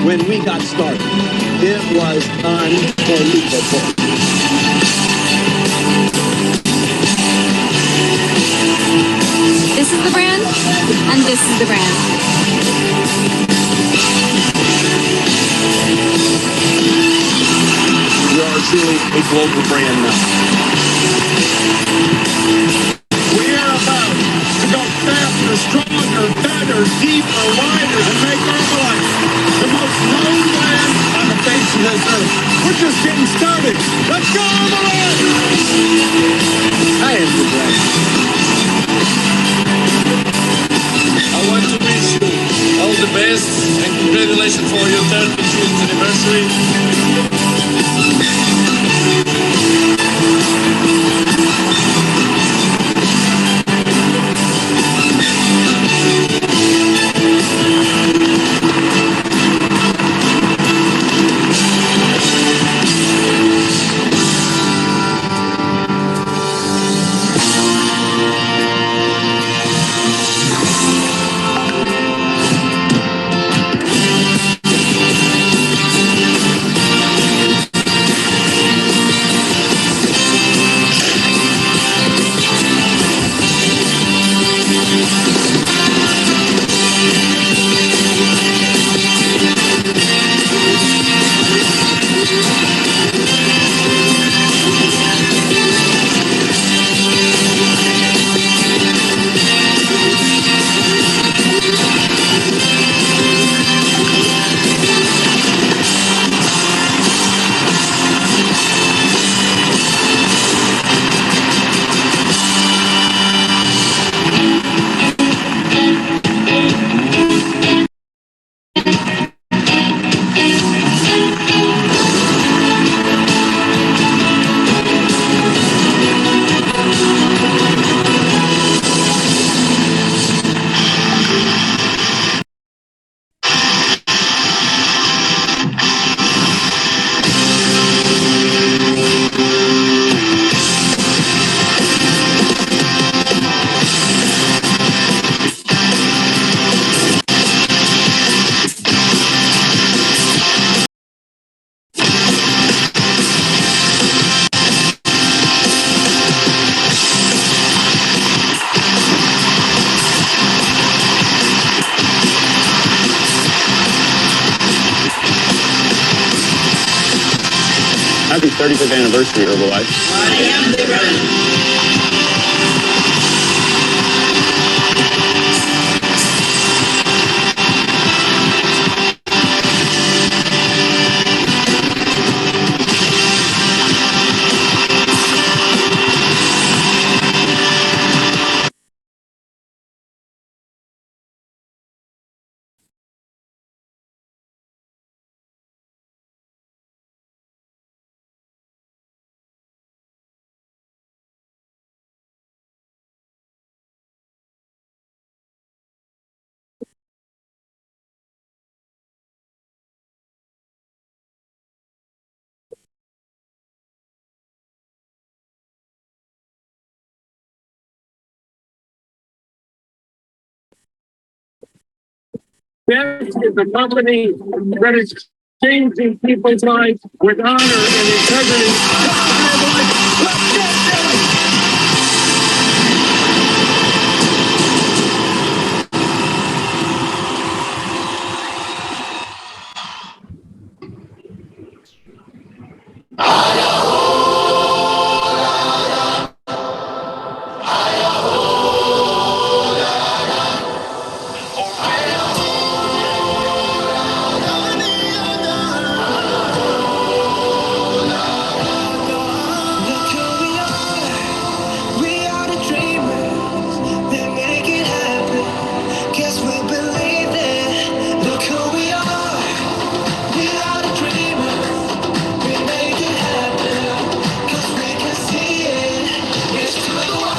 when we got started. It was unbelievable. This is the brand, and this is the brand. We are truly a global brand now. We are about to go faster, stronger, better, deeper, wider, and make Herbalife the most known brand on the face of this earth. We're just getting started. Let's go, Herbalife! I am the brand. I want to wish you all the best and congratulations for your 33rd anniversary. 35th anniversary, Herbalife. I am the brand. This is a company that is changing people's lives with honor and integrity. Let's get this! Look who we are. We are the dreamers that make it happen. Guess we believe it. Look who we are. We are the dreamers. We make it happen. 'Cause we can see it. It's to the world.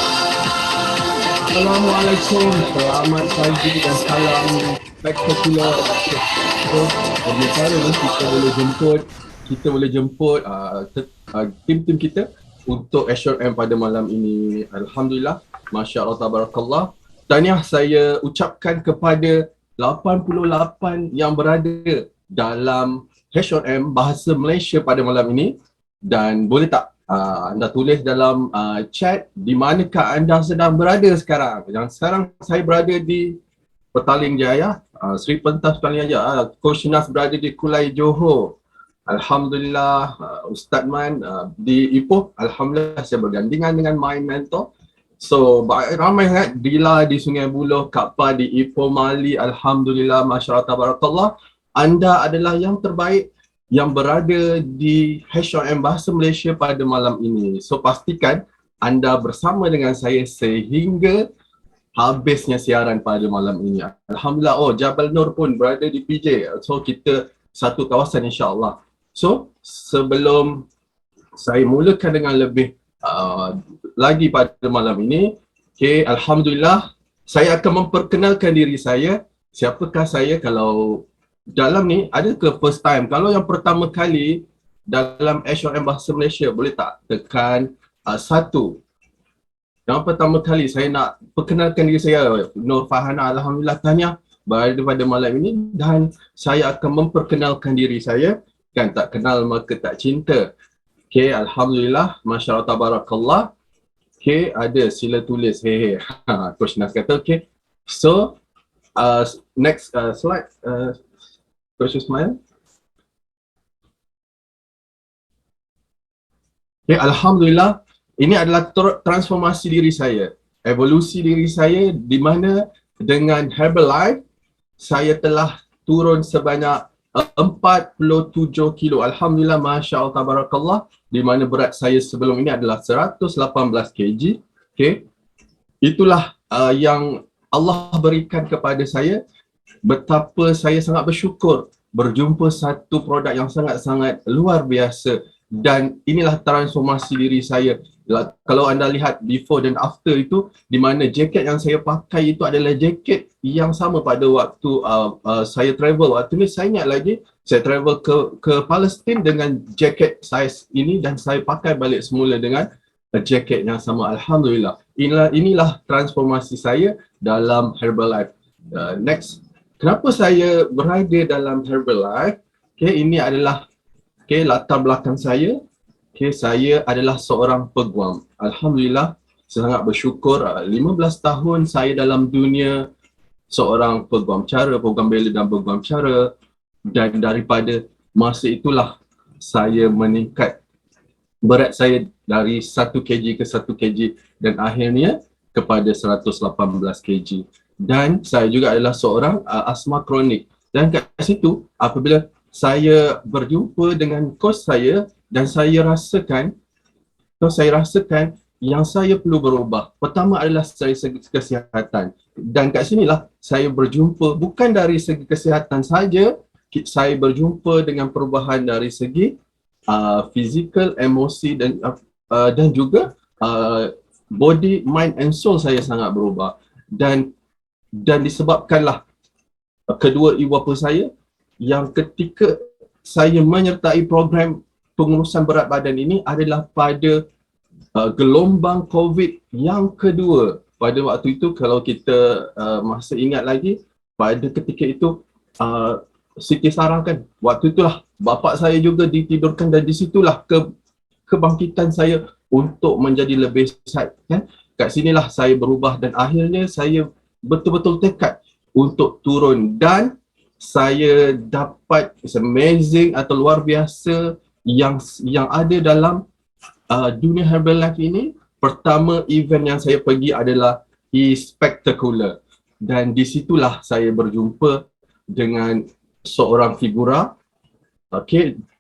Assalamualaikum, selamat pagi dan salam spektakular. So, bicara kita boleh jemput tim-tim kita untuk H&M pada malam ini. Alhamdulillah, Masya Allah, Tabarakallah. Tahniah saya ucapkan kepada 88 yang berada dalam H&M Bahasa Malaysia pada malam ini. Dan boleh tak anda tulis dalam chat di manakah anda sedang berada sekarang. Yang sekarang saya berada di Petaling Jaya, Sri Pentas Petaling Jaya. Coach Nas berada di Kulai Johor. Alhamdulillah, Ustaz Man di Ipoh. Alhamdulillah, saya bergandingan dengan my mentor. So ramai sangat. Dila di Sungai Buloh, Kak Pa di Ipoh Mali. Alhamdulillah, Masya Allah, Tabarakallah. Anda adalah yang terbaik yang berada di H&M Bahasa Malaysia pada malam ini. So pastikan anda bersama dengan saya sehingga habisnya siaran pada malam ini. Alhamdulillah, Jabal Nur pun berada di PJ. So kita satu kawasan, insya-Allah. So sebelum saya mulakan dengan lebih lagi pada malam ini, alhamdulillah, saya akan memperkenalkan diri saya. Siapakah saya? Kalau dalam ni ada ke first time? Kalau yang pertama kali dalam H&M Bahasa Malaysia, boleh tak tekan 1. Yang pertama kali saya nak perkenalkan diri saya, Nur Fahana. Alhamdulillah, tahniah berada pada malam ini dan saya akan memperkenalkan diri saya. Kan tak kenal maka tak cinta. Alhamdulillah, Masya Allah, Tabarakallah. Ada sila tulis. Coach Nas kata, So, next slide. Coach Ismail. Alhamdulillah, ini adalah transformasi diri saya, evolusi diri saya, di mana dengan Herbalife saya telah turun sebanyak 47 kilo. Alhamdulillah, Masya Allah, Tabarakallah, di mana berat saya sebelum ini adalah 118 kg. Itulah yang Allah berikan kepada saya. Betapa saya sangat bersyukur berjumpa satu produk yang sangat-sangat luar biasa, dan inilah transformasi diri saya. Kalau anda lihat before dan after itu, di mana jaket yang saya pakai itu adalah jaket yang sama pada waktu saya travel. Waktu ni saya ingat lagi, saya travel ke Palestin dengan jaket size ini dan saya pakai balik semula dengan jaket yang sama. Alhamdulillah. Inilah transformasi saya dalam Herbalife. Next. Kenapa saya berada dalam Herbalife? Ini adalah latar belakang saya. Saya adalah seorang peguam. Alhamdulillah, saya sangat bersyukur. 15 tahun saya dalam dunia seorang peguam cara, peguam bela dan peguam cara. Dan daripada masa itulah saya meningkat berat saya dari 1 kg ke 1 kg dan akhirnya kepada 118 kg. Dan saya juga adalah seorang asma kronik. Dan kat situ apabila saya berjumpa dengan coach saya dan saya rasakan yang saya perlu berubah. Pertama adalah dari segi kesihatan. Dan kat sinilah saya berjumpa bukan dari segi kesihatan saja, saya berjumpa dengan perubahan dari segi fizikal, emosi dan juga body, mind and soul saya sangat berubah. Dan disebabkanlah kedua ibu bapa saya yang ketika saya menyertai program pengurusan berat badan ini adalah pada gelombang COVID yang kedua. Pada waktu itu kalau kita masih ingat lagi, pada ketika itu Siti Sarah kan, waktu itulah bapa saya juga ditidurkan dan di situlah kebangkitan saya untuk menjadi lebih sihat kan. Kat sinilah saya berubah dan akhirnya saya betul-betul tekad untuk turun dan saya dapat amazing atau luar biasa yang ada dalam dunia Herbalife ini. Pertama event yang saya pergi adalah Spectacular dan disitulah saya berjumpa dengan seorang figura,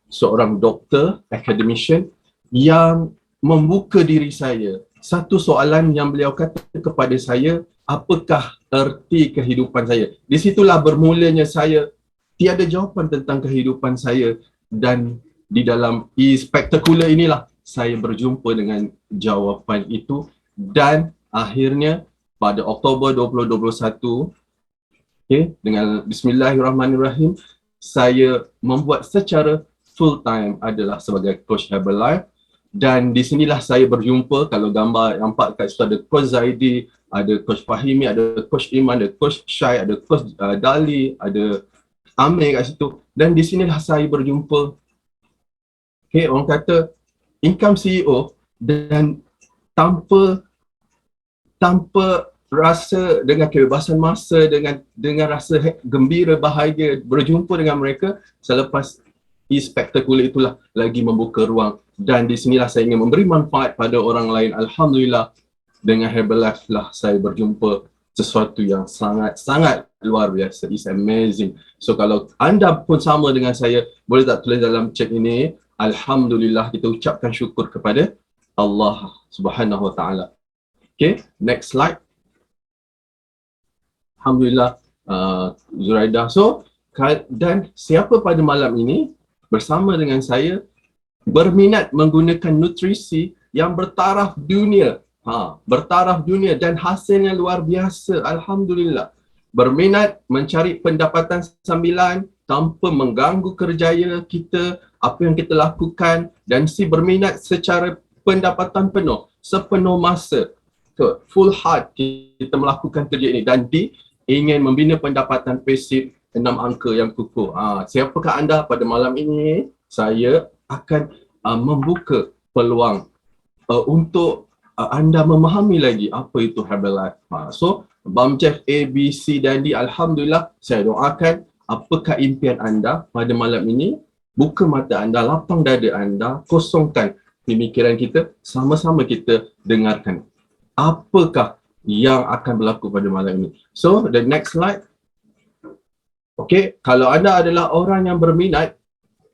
seorang doktor, academician yang membuka diri saya. Satu soalan yang beliau kata kepada saya, apakah erti kehidupan saya? Di situlah bermulanya saya tiada jawapan tentang kehidupan saya dan di dalam Spectacular inilah saya berjumpa dengan jawapan itu dan akhirnya pada Oktober 2021 dengan Bismillahirrahmanirrahim saya membuat secara full time adalah sebagai coach Herbalife dan di sinilah saya berjumpa. Kalau gambar nampak kat situ ada coach Zaidi, ada coach Fahimi, ada coach Iman, ada coach Syai, ada coach Dali, ada Amir kat situ dan di sinilah saya berjumpa. Orang kata income CEO dan tanpa rasa dengan kebebasan masa, dengan rasa gembira, bahagia berjumpa dengan mereka selepas Spectacular itulah lagi membuka ruang dan di sinilah saya ingin memberi manfaat pada orang lain. Alhamdulillah dengan Herbalife lah saya berjumpa sesuatu yang sangat luar biasa. It's amazing. So kalau anda pun sama dengan saya, boleh tak tulis dalam chat ini, Alhamdulillah, kita ucapkan syukur kepada Allah Subhanahu Wa Taala. Okay, next slide. Alhamdulillah, Zuraida. So, dan siapa pada malam ini bersama dengan saya berminat menggunakan nutrisi yang bertaraf dunia. Bertaraf dunia dan hasilnya luar biasa. Alhamdulillah. Berminat mencari pendapatan sambilan tanpa mengganggu kerjaya kita, apa yang kita lakukan dan berminat secara pendapatan penuh, sepenuh masa, full heart kita melakukan kerja ini dan ingin membina pendapatan pasif 6 angka yang kukuh. Siapakah anda pada malam ini? Saya akan membuka peluang untuk anda memahami lagi apa itu Herbalife. So, Bam Chef A, B, C dan D, Alhamdulillah saya doakan apakah impian anda pada malam ini, buka mata anda, lapang dada anda, kosongkan pemikiran kita, sama-sama kita dengarkan apakah yang akan berlaku pada malam ini. So, the next slide. Okay, kalau anda adalah orang yang berminat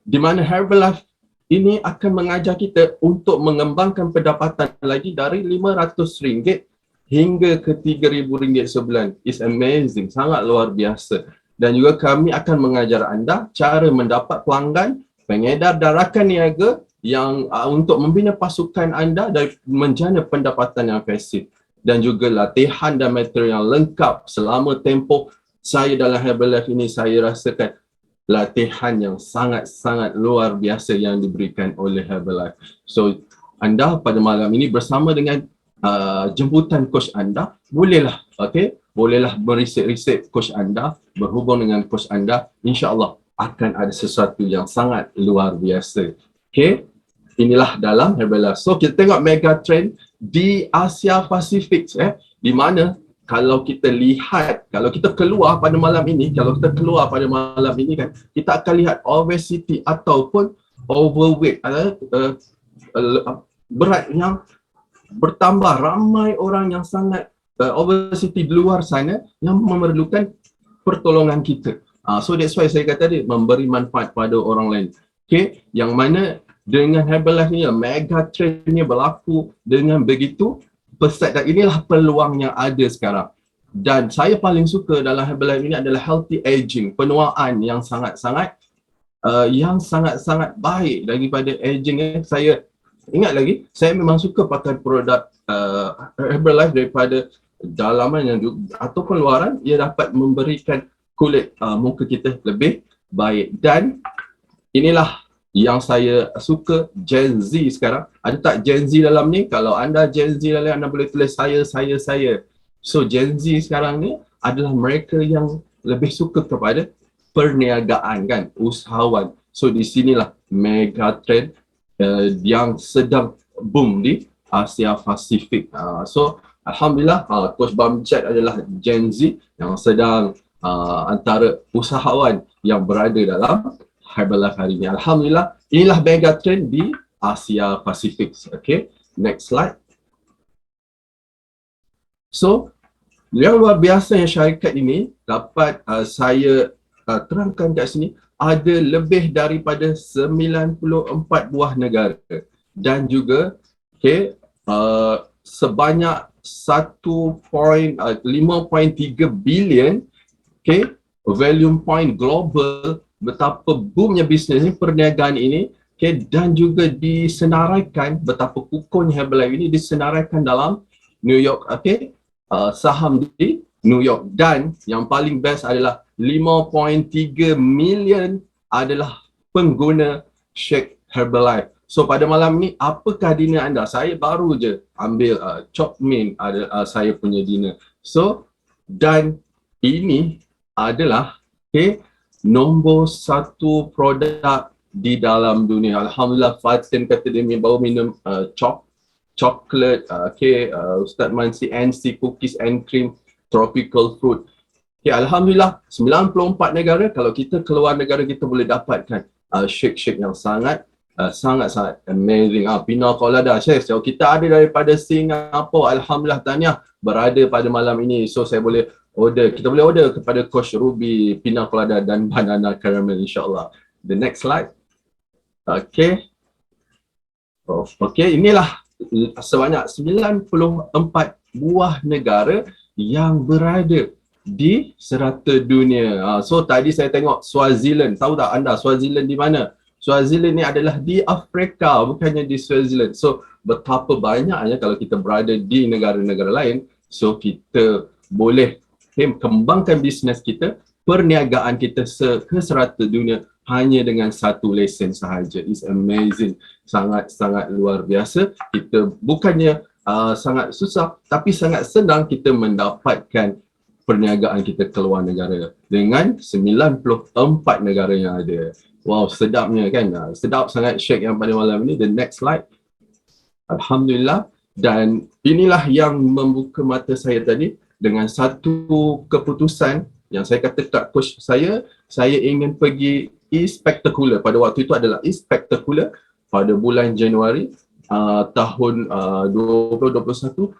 di mana Herbalife ini akan mengajar kita untuk mengembangkan pendapatan lagi dari RM500 hingga ke RM3,000 sebulan. It's amazing, sangat luar biasa. Dan juga kami akan mengajar anda cara mendapat pelanggan, pengedar dan rakan niaga yang untuk membina pasukan anda dari menjana pendapatan yang pasif. Dan juga latihan dan material yang lengkap selama tempoh saya dalam Herbalife ini. Saya rasakan latihan yang sangat-sangat luar biasa yang diberikan oleh Herbalife. So, anda pada malam ini bersama dengan jemputan coach anda, bolehlah meriset-riset coach anda, berhubung dengan coach anda, insya-Allah akan ada sesuatu yang sangat luar biasa. Okay, inilah dalam Herbalife. So kita tengok mega trend di Asia Pasifik, di mana kalau kita lihat, kalau kita keluar pada malam ini kan, kita akan lihat obesity ataupun overweight, berat yang bertambah, ramai orang yang sangat obesity di luar sana yang memerlukan pertolongan kita. So that's why saya kata tadi, memberi manfaat pada orang lain. Okay, yang mana dengan Herbalife ni, mega trend ni berlaku dengan begitu pesat, dan inilah peluang yang ada sekarang. Dan saya paling suka dalam Herbalife ini adalah healthy aging, penuaan yang sangat-sangat baik daripada aging. Saya ingat lagi, saya memang suka pakai produk Herbalife daripada dalaman yang ataupun luaran. Ia dapat memberikan kulit muka kita lebih baik. Dan inilah yang saya suka, Gen Z sekarang. Ada tak Gen Z dalam ni? Kalau anda Gen Z dalam, anda boleh tulis saya. So Gen Z sekarang ni adalah mereka yang lebih suka kepada perniagaan, kan, usahawan. So di sinilah mega trend yang sedang boom di Asia Pasifik. So alhamdulillah, Coach Bamjad adalah Gen Z yang sedang antara usahawan yang berada dalam Herbalife hari ini. Alhamdulillah, inilah mega trend di Asia Pasifik. Okay, next slide. So yang luar biasa yang syarikat ini dapat saya terangkan kat sini, ada lebih daripada 94 buah negara dan juga sebanyak 5.3 bilion volume point global. Betapa boomnya bisnes ni, perniagaan ini, dan juga disenaraikan, betapa kukuhnya Herbalife ini disenaraikan dalam New York, saham di New York. Dan yang paling best adalah 5.3 million adalah pengguna shake Herbalife. So pada malam ni, apakah dinner anda? Saya baru je ambil chop min saya punya dinner. So, dan ini adalah nombor 1 produk di dalam dunia. Alhamdulillah, Fatin kata dia baru minum chocolate, Ustaz Mansi NC cookies and cream, tropical fruit. Alhamdulillah, 94 negara. Kalau kita keluar negara, kita boleh dapatkan shake-shake yang sangat amazing. Pina colada, chef. So, kita ada daripada Singapura. Alhamdulillah, tahniah berada pada malam ini. So saya boleh kita boleh order kepada Coach Ruby pina colada dan banana caramel, insyaAllah. The next slide. Okay, inilah sebanyak 94 buah negara yang berada di serata dunia. So tadi saya tengok Swaziland. Tahu tak anda Swaziland di mana? Swaziland ni adalah di Afrika, bukannya di Swaziland. So betapa banyaknya kalau kita berada di negara-negara lain, so kita boleh kembangkan bisnes kita, perniagaan kita ke serata dunia hanya dengan satu lesen sahaja. It's amazing. Sangat-sangat luar biasa. Kita bukannya sangat susah, tapi sangat senang kita mendapatkan perniagaan kita keluar negara dengan 94 negara yang ada. Wow, sedapnya kan? Sedap sangat shake yang pada malam ini. The next slide. Alhamdulillah. Dan inilah yang membuka mata saya tadi dengan satu keputusan yang saya kata kat coach saya ingin pergi e-spectacular. Pada waktu itu adalah e-spectacular pada bulan Januari tahun 2021,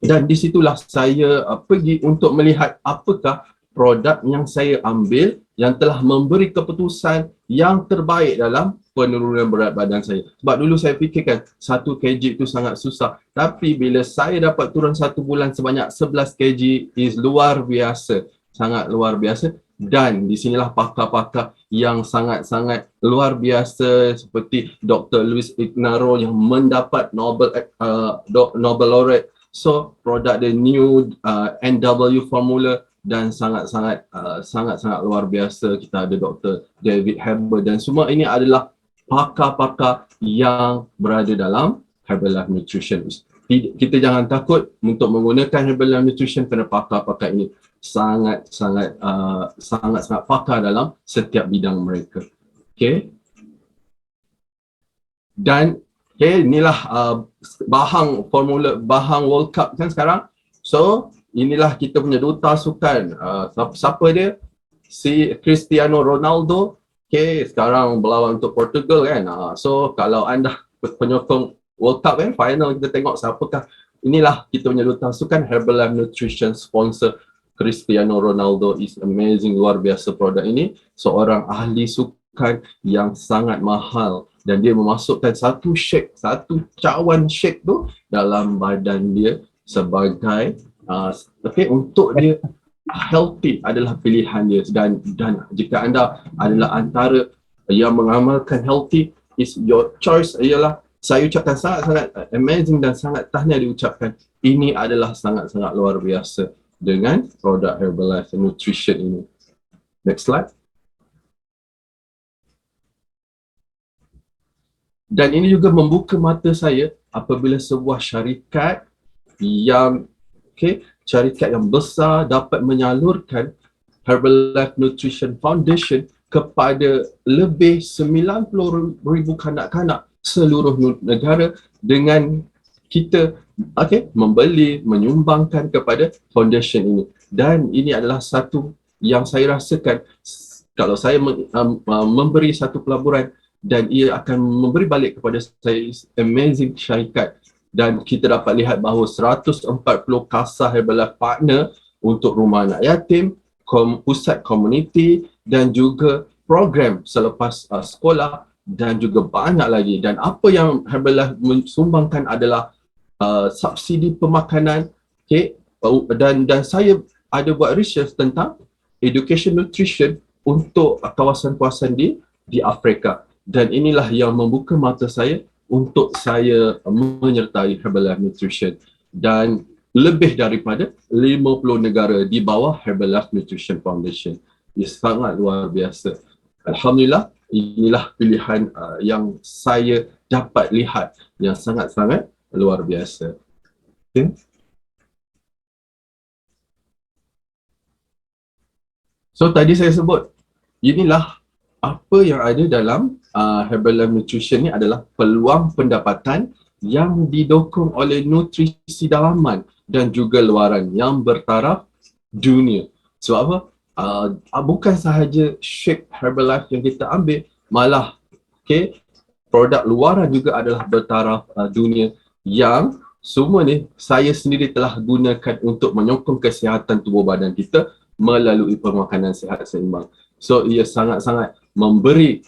dan disitulah saya pergi untuk melihat apakah produk yang saya ambil yang telah memberi keputusan yang terbaik dalam penurunan berat badan saya. Sebab dulu saya fikirkan 1 kg itu sangat susah, tapi bila saya dapat turun 1 bulan sebanyak 11 kg is luar biasa, sangat luar biasa. Dan di sinilah pakar-pakar yang sangat-sangat luar biasa seperti Dr. Luis Ignaro yang mendapat Nobel laureate. So produk the new NW formula dan sangat-sangat luar biasa. Kita ada Dr. David Heber dan semua ini adalah pakar-pakar yang berada dalam Herbalife Nutrition. Kita jangan takut untuk menggunakan Herbalife Nutrition kerana pakar-pakar ini sangat-sangat pakar dalam setiap bidang mereka. Okay. Dan inilah bahang World Cup kan sekarang. So inilah kita punya duta sukan. Siapa dia? Si Cristiano Ronaldo. Okay, sekarang berlawan untuk Portugal kan. So kalau anda penyokong World Cup final, kita tengok siapakah. Inilah kita punya duta sukan, Herbalife Nutrition sponsor Cristiano Ronaldo. Is amazing, luar biasa produk ini. Seorang ahli sukan yang sangat mahal dan dia memasukkan satu cawan shake tu dalam badan dia sebagai untuk dia healthy adalah pilihan dia. Dan jika anda adalah antara yang mengamalkan healthy, is your choice. Ialah saya ucapkan sangat-sangat amazing dan sangat tahniah diucapkan. Ini adalah sangat-sangat luar biasa dengan produk Herbalife Nutrition ini. Next slide. Dan ini juga membuka mata saya apabila sebuah syarikat yang syarikat yang besar dapat menyalurkan Herbalife Nutrition Foundation kepada lebih 90,000 kanak-kanak seluruh negara dengan kita membeli, menyumbangkan kepada foundation ini. Dan ini adalah satu yang saya rasakan kalau saya memberi satu pelaburan dan ia akan memberi balik kepada saya, amazing syarikat. Dan kita dapat lihat bahawa 140 kasar Herbalife partner untuk rumah anak yatim, pusat komuniti dan juga program selepas sekolah dan juga banyak lagi. Dan apa yang Herbalife mensumbangkan adalah subsidi pemakanan, dan saya ada buat research tentang education nutrition untuk kawasan-kawasan di Afrika. Dan inilah yang membuka mata saya untuk saya menyertai Herbalife Nutrition. Dan lebih daripada 50 negara di bawah Herbalife Nutrition Foundation. Ia sangat luar biasa. Alhamdulillah, inilah pilihan yang saya dapat lihat yang sangat-sangat luar biasa. Okay. So tadi saya sebut, inilah apa yang ada dalam Herbalife Nutrition ni adalah peluang pendapatan yang didukung oleh nutrisi dalaman dan juga luaran yang bertaraf dunia. Sebab apa? Bukan sahaja shake Herbalife yang kita ambil, malah produk luaran juga adalah bertaraf dunia yang semua ni saya sendiri telah gunakan untuk menyokong kesihatan tubuh badan kita melalui pemakanan sihat seimbang. So ia sangat-sangat memberi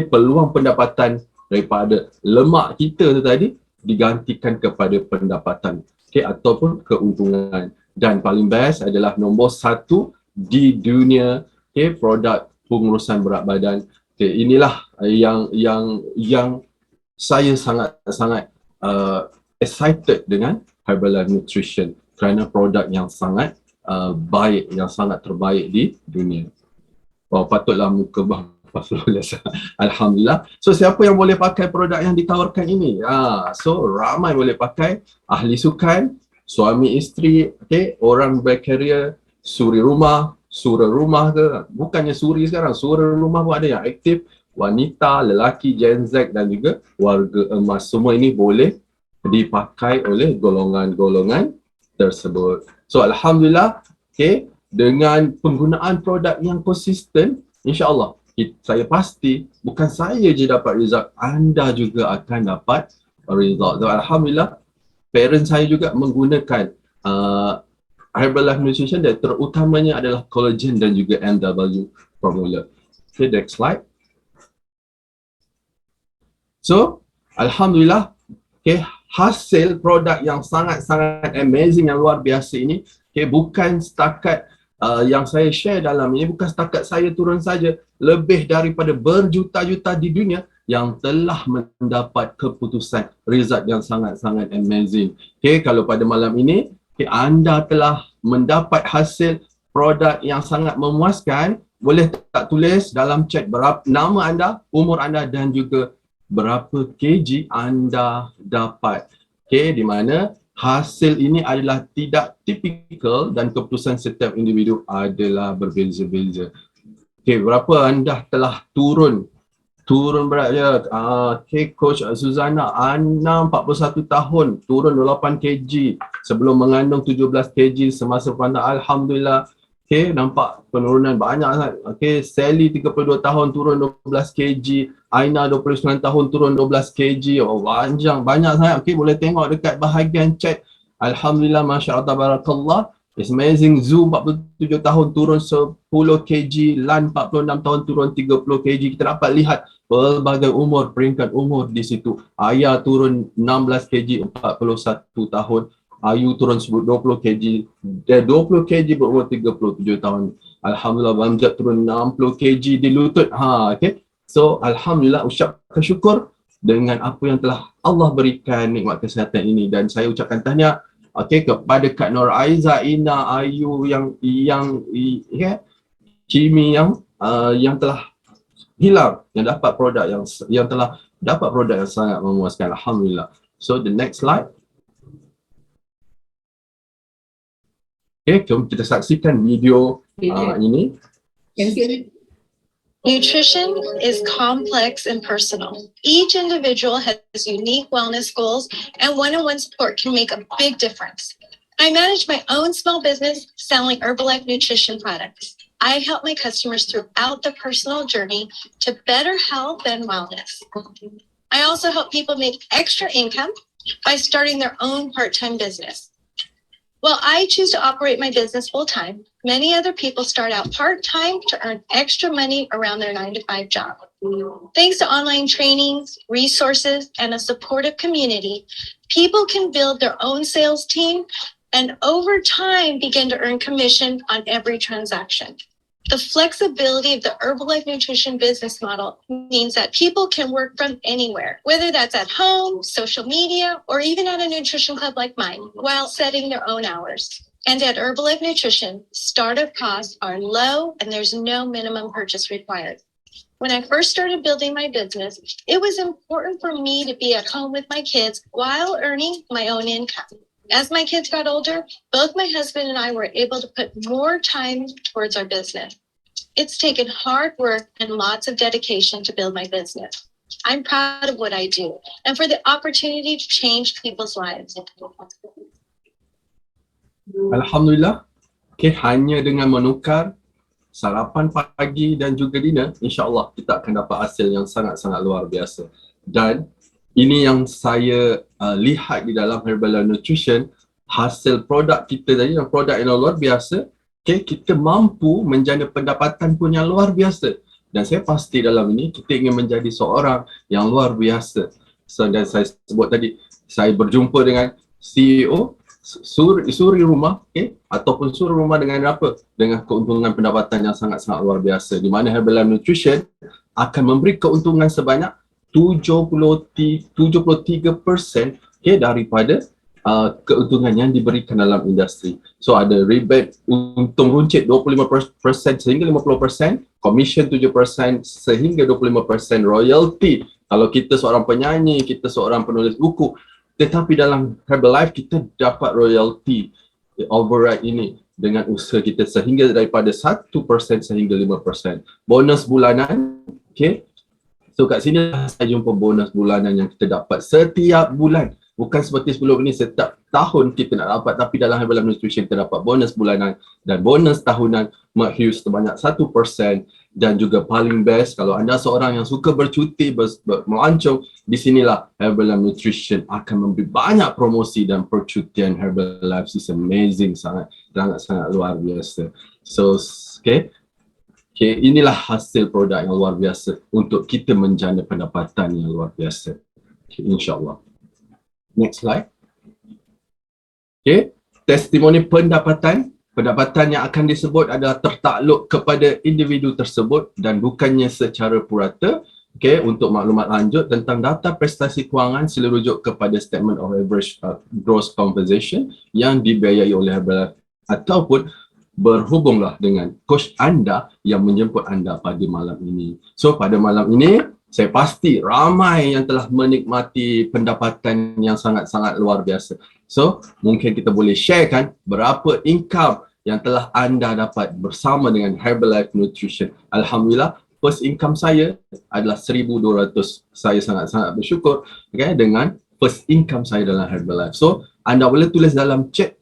peluang pendapatan daripada lemak kita tu tadi digantikan kepada pendapatan ataupun keuntungan. Dan paling best adalah nombor 1 di dunia produk pengurusan berat badan. Inilah yang saya sangat-sangat excited dengan Herbalife Nutrition kerana produk yang sangat baik, yang sangat terbaik di dunia. Patutlah muka bang Alhamdulillah. So siapa yang boleh pakai produk yang ditawarkan ini? So ramai boleh pakai, ahli sukan, suami isteri, orang berkarier, suri rumah ke, bukannya suri sekarang, suri rumah pun ada yang aktif, wanita, lelaki, Gen Z dan juga warga emas. Semua ini boleh dipakai oleh golongan-golongan tersebut. So alhamdulillah, dengan penggunaan produk yang konsisten, insya-Allah saya pasti bukan saya je dapat result, anda juga akan dapat result. So, alhamdulillah, parents saya juga menggunakan Herbalife Nutrition dan terutamanya adalah collagen dan juga NW formula. Okay, next slide. So, alhamdulillah, hasil produk yang sangat-sangat amazing, yang luar biasa ini, bukan setakat yang saya share dalam ini, bukan setakat saya turun saja, lebih daripada berjuta-juta di dunia yang telah mendapat keputusan result yang sangat-sangat amazing. Kalau pada malam ini anda telah mendapat hasil produk yang sangat memuaskan, boleh tak tulis dalam chat berapa nama anda, umur anda dan juga berapa kg anda dapat. Di mana hasil ini adalah tidak tipikal dan keputusan setiap individu adalah berbeza-beza. Berapa anda telah turun berat dia. Coach Suzana, Ana 41 tahun, turun 8 kg sebelum mengandung 17 kg semasa pandang. Alhamdulillah, Okay, nampak penurunan banyak sangat. Okay, Sally 32 tahun turun 12 kg, Aina 29 tahun turun 12 kg. Oh, banyak sangat. Okay, boleh tengok dekat bahagian chat. Alhamdulillah, Masya Allah, Tabarakallah. It's amazing. Zoo 47 tahun turun 10 kg, Lan 46 tahun turun 30 kg. Kita dapat lihat pelbagai umur, peringkat umur di situ. Ayah turun 16 kg, 41 tahun. Ayu turun 20 kg, dia 20 kg berumur 37 tahun. Alhamdulillah, Bamjad turun 60 kg di lutut. Okay. So, Alhamdulillah, ucapkan syukur dengan apa yang telah Allah berikan nikmat kesihatan ini. Dan saya ucapkan tahniah kepada Kak Nur Aiza, Ina, Ayu Cimi yang telah hilang, yang dapat produk yang telah dapat produk yang sangat memuaskan. Alhamdulillah. So, the next slide. Okay, jom kita saksikan video ini. Nutrition is complex and personal. Each individual has unique wellness goals, and one-on-one support can make a big difference. I manage my own small business selling Herbalife nutrition products. I help my customers throughout the personal journey to better health and wellness. I also help people make extra income by starting their own part-time business. While I choose to operate my business full-time, many other people start out part-time to earn extra money around their 9-to-5 job. Thanks to online trainings, resources, and a supportive community, people can build their own sales team and over time begin to earn commission on every transaction. The flexibility of the Herbalife Nutrition business model means that people can work from anywhere, whether that's at home, social media, or even at a nutrition club like mine, while setting their own hours. And at Herbalife Nutrition, startup costs are low and there's no minimum purchase required. When I first started building my business, it was important for me to be at home with my kids while earning my own income. As my kids got older, both my husband and I were able to put more time towards our business. It's taken hard work and lots of dedication to build my business. I'm proud of what I do and for the opportunity to change people's lives. Alhamdulillah. Okay, hanya dengan menukar sarapan pagi dan juga dinner, insya-Allah kita akan dapat hasil yang sangat-sangat luar biasa. Dan ini yang saya lihat di dalam Herbalife Nutrition, hasil produk kita tadi, produk yang luar biasa. Okay, kita mampu menjana pendapatan pun yang luar biasa. Dan saya pasti dalam ini kita ingin menjadi seorang yang luar biasa. So, dan saya sebut tadi, saya berjumpa dengan CEO suri rumah, ataupun suri rumah dengan apa? Dengan keuntungan pendapatan yang sangat-sangat luar biasa. Di mana Herbalife Nutrition akan memberi keuntungan sebanyak 73% daripada keuntungan yang diberikan dalam industri. So ada rebate untung runcit 25% sehingga 50%, commission 7% sehingga 25%, royalty kalau kita seorang penyanyi, kita seorang penulis buku, tetapi dalam Herbalife kita dapat royalty override ini dengan usaha kita sehingga daripada 1% sehingga 5%. Bonus bulanan, okay. So kat sini saya jumpa bonus bulanan yang kita dapat setiap bulan. Bukan seperti sebelum ini setiap tahun kita nak dapat, tapi dalam Herbalife Nutrition kita dapat bonus bulanan dan bonus tahunan makhus sebanyak 1%. Dan juga paling best, kalau anda seorang yang suka bercuti, melancong, di sinilah Herbalife Nutrition akan memberi banyak promosi dan percutian. Herbalife is amazing, sangat luar biasa. So, okay, inilah hasil produk yang luar biasa untuk kita menjana pendapatan yang luar biasa. Okay, InsyaAllah. Next slide. Okay, testimoni pendapatan yang akan disebut adalah tertakluk kepada individu tersebut dan bukannya secara purata. Okay, untuk maklumat lanjut tentang data prestasi kewangan, sila rujuk kepada Statement of Average Gross Compensation yang dibiayai oleh Herbalife ataupun berhubunglah dengan coach anda yang menjemput anda pada malam ini. So pada malam ini saya pasti ramai yang telah menikmati pendapatan yang sangat-sangat luar biasa. So mungkin kita boleh sharekan berapa income yang telah anda dapat bersama dengan Herbalife Nutrition. Alhamdulillah, first income saya adalah 1,200. Saya sangat-sangat bersyukur dengan first income saya dalam Herbalife. So anda boleh tulis dalam chat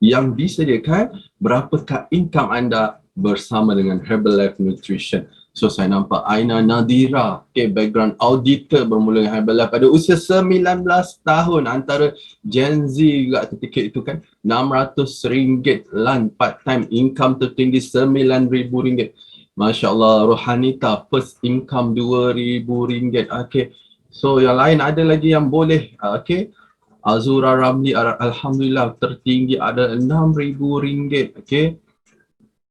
yang disediakan, berapakah income anda bersama dengan Herbalife Nutrition. So saya nampak Aina Nadira, background auditor bermula dengan Herbalife pada usia 19 tahun, antara Gen Z juga ketika itu kan. RM600 lan part time, income tertinggi RM9,000. Masya Allah. Rohanita, first income RM2,000. So yang lain ada lagi yang boleh. Azura Ramli, alhamdulillah tertinggi ada RM6,000.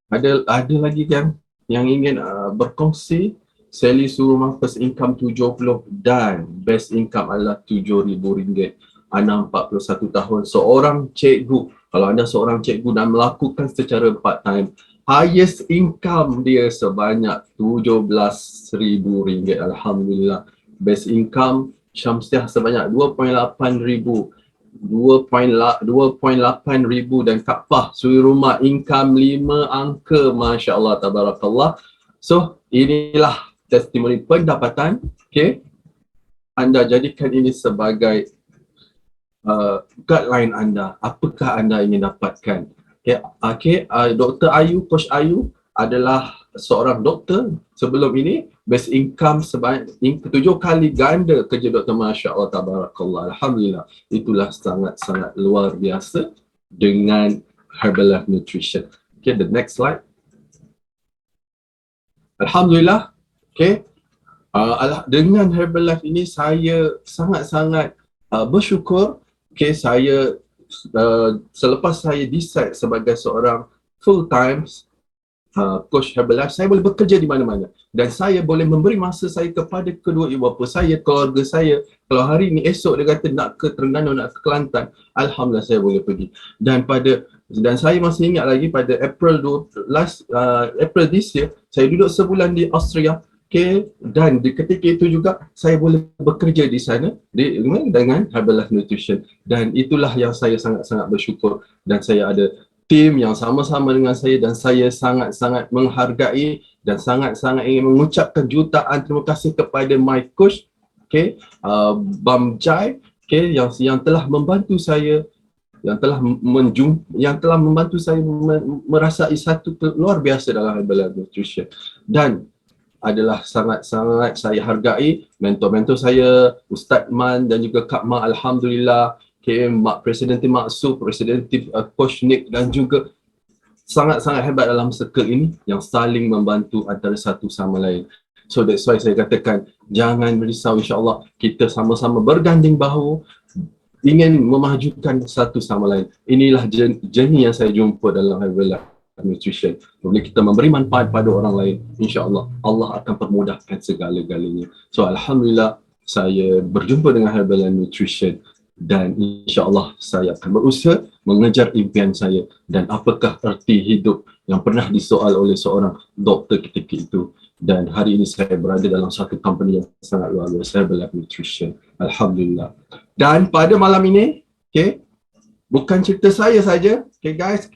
Ada lagi kan yang ingin berkongsi. Sally Suruma, first income 70 dan best income adalah RM7,000. Ana 41 tahun, seorang cikgu. Kalau anda seorang cikgu dan melakukan secara part time, highest income dia sebanyak RM17,000. Alhamdulillah. Best income Syamsiah sebanyak 2.8 ribu dan Kak Fah suri rumah income 5 angka, Masya Allah, tabarakallah. So inilah testimoni pendapatan. Anda jadikan ini sebagai guideline anda, apakah anda ingin dapatkan. Dr. Ayu, Coach Ayu adalah seorang doktor sebelum ini, best income sebanyak 7 kali ganda kerja doktor, Masya Allah, tabarakallah. Alhamdulillah, itulah sangat-sangat luar biasa dengan Herbalife Nutrition. The next slide. Alhamdulillah, dengan Herbalife ini saya sangat-sangat bersyukur. Saya selepas saya decide sebagai seorang full time coach Herbalife, saya boleh bekerja di mana-mana dan saya boleh memberi masa saya kepada kedua ibu bapa saya, keluarga saya. Kalau hari ini, esok dia kata nak ke Terengganu, nak ke Kelantan, alhamdulillah saya boleh pergi. Dan saya masih ingat lagi pada April this year, saya duduk sebulan di Austria. Dan di ketika itu juga saya boleh bekerja di sana dengan Herbalife Nutrition, dan itulah yang saya sangat-sangat bersyukur. Dan saya ada tim yang sama-sama dengan saya dan saya sangat-sangat menghargai dan sangat-sangat ingin mengucapkan jutaan terima kasih kepada my coach, Bam Jai, yang telah membantu saya, yang telah membantu saya merasai satu luar biasa dalam Herbalife Nutrition. Dan adalah sangat-sangat saya hargai mentor-mentor saya, Ustaz Man dan juga Kak Ma, alhamdulillah, Mak Presidenti Mak Su, Presidenti Coach Nick, dan juga sangat-sangat hebat dalam circle ini yang saling membantu antara satu sama lain. So that's why saya katakan jangan risau, insya-Allah kita sama-sama berganding bahu ingin memajukan satu sama lain. Inilah journey yang saya jumpa dalam Herbalife Nutrition. Bila kita memberi manfaat pada orang lain, insya-Allah Allah akan permudahkan segala-galanya. So alhamdulillah saya berjumpa dengan Herbalife Nutrition dan insya-Allah saya akan berusaha mengejar impian saya. Dan apakah erti hidup yang pernah disoal oleh seorang doktor ketika itu. Dan hari ini saya berada dalam satu company yang sangat luar biasa, Herbalife Nutrition. Alhamdulillah. Dan pada malam ini, bukan cerita saya saja, guys,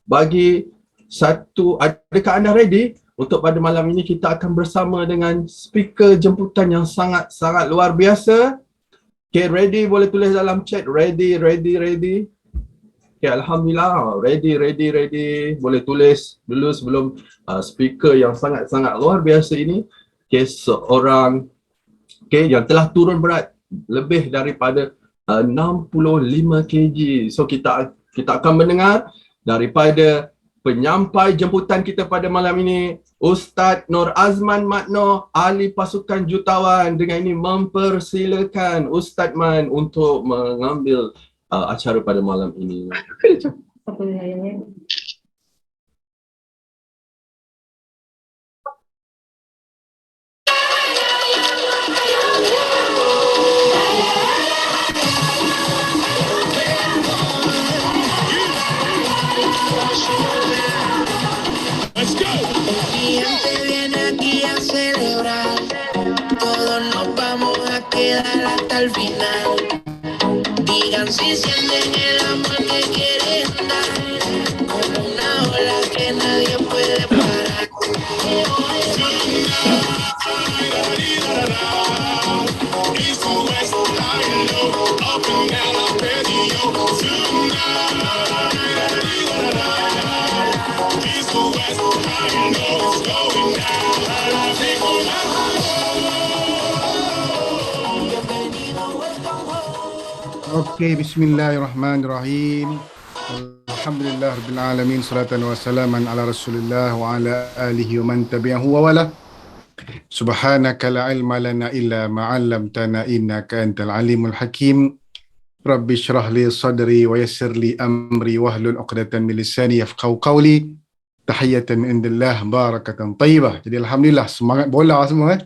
bagi satu, adakah anda ready untuk pada malam ini kita akan bersama dengan speaker jemputan yang sangat-sangat luar biasa. Ready? Boleh tulis dalam chat, ready. Alhamdulillah, ready. Boleh tulis dulu sebelum speaker yang sangat-sangat luar biasa ini. Seorang yang telah turun berat lebih daripada 65 kg. So kita akan mendengar daripada penyampai jemputan kita pada malam ini, Ustaz Nur Azman Matno, ahli pasukan jutawan. Dengan ini mempersilakan Ustaz Man untuk mengambil acara pada malam ini. Let's go! Mi gente viene aquí a celebrar, todos nos vamos a quedar hasta el final. Digan si sienten el amor que quieren dar, como una ola que nadie puede parar. East to west, high and low, up and down, I'm ready, yo. Tonight, Okey, bismillahirrahmanirrahim. Alhamdulillah rabbil alamin, salatan wa salaman ala Rasulillah wa ala alihi wa man tabi'ahu wa wala. Subhanaka la ilma lana illa ma 'allamtana innaka antal alimul hakim. Rabbi shrah li sadri wa yassir li amri wahlul 'uqdatam min lisani yafqahu qawli. Tahiyatan min indillah barakatan thayyibah. Jadi alhamdulillah semangat bola semua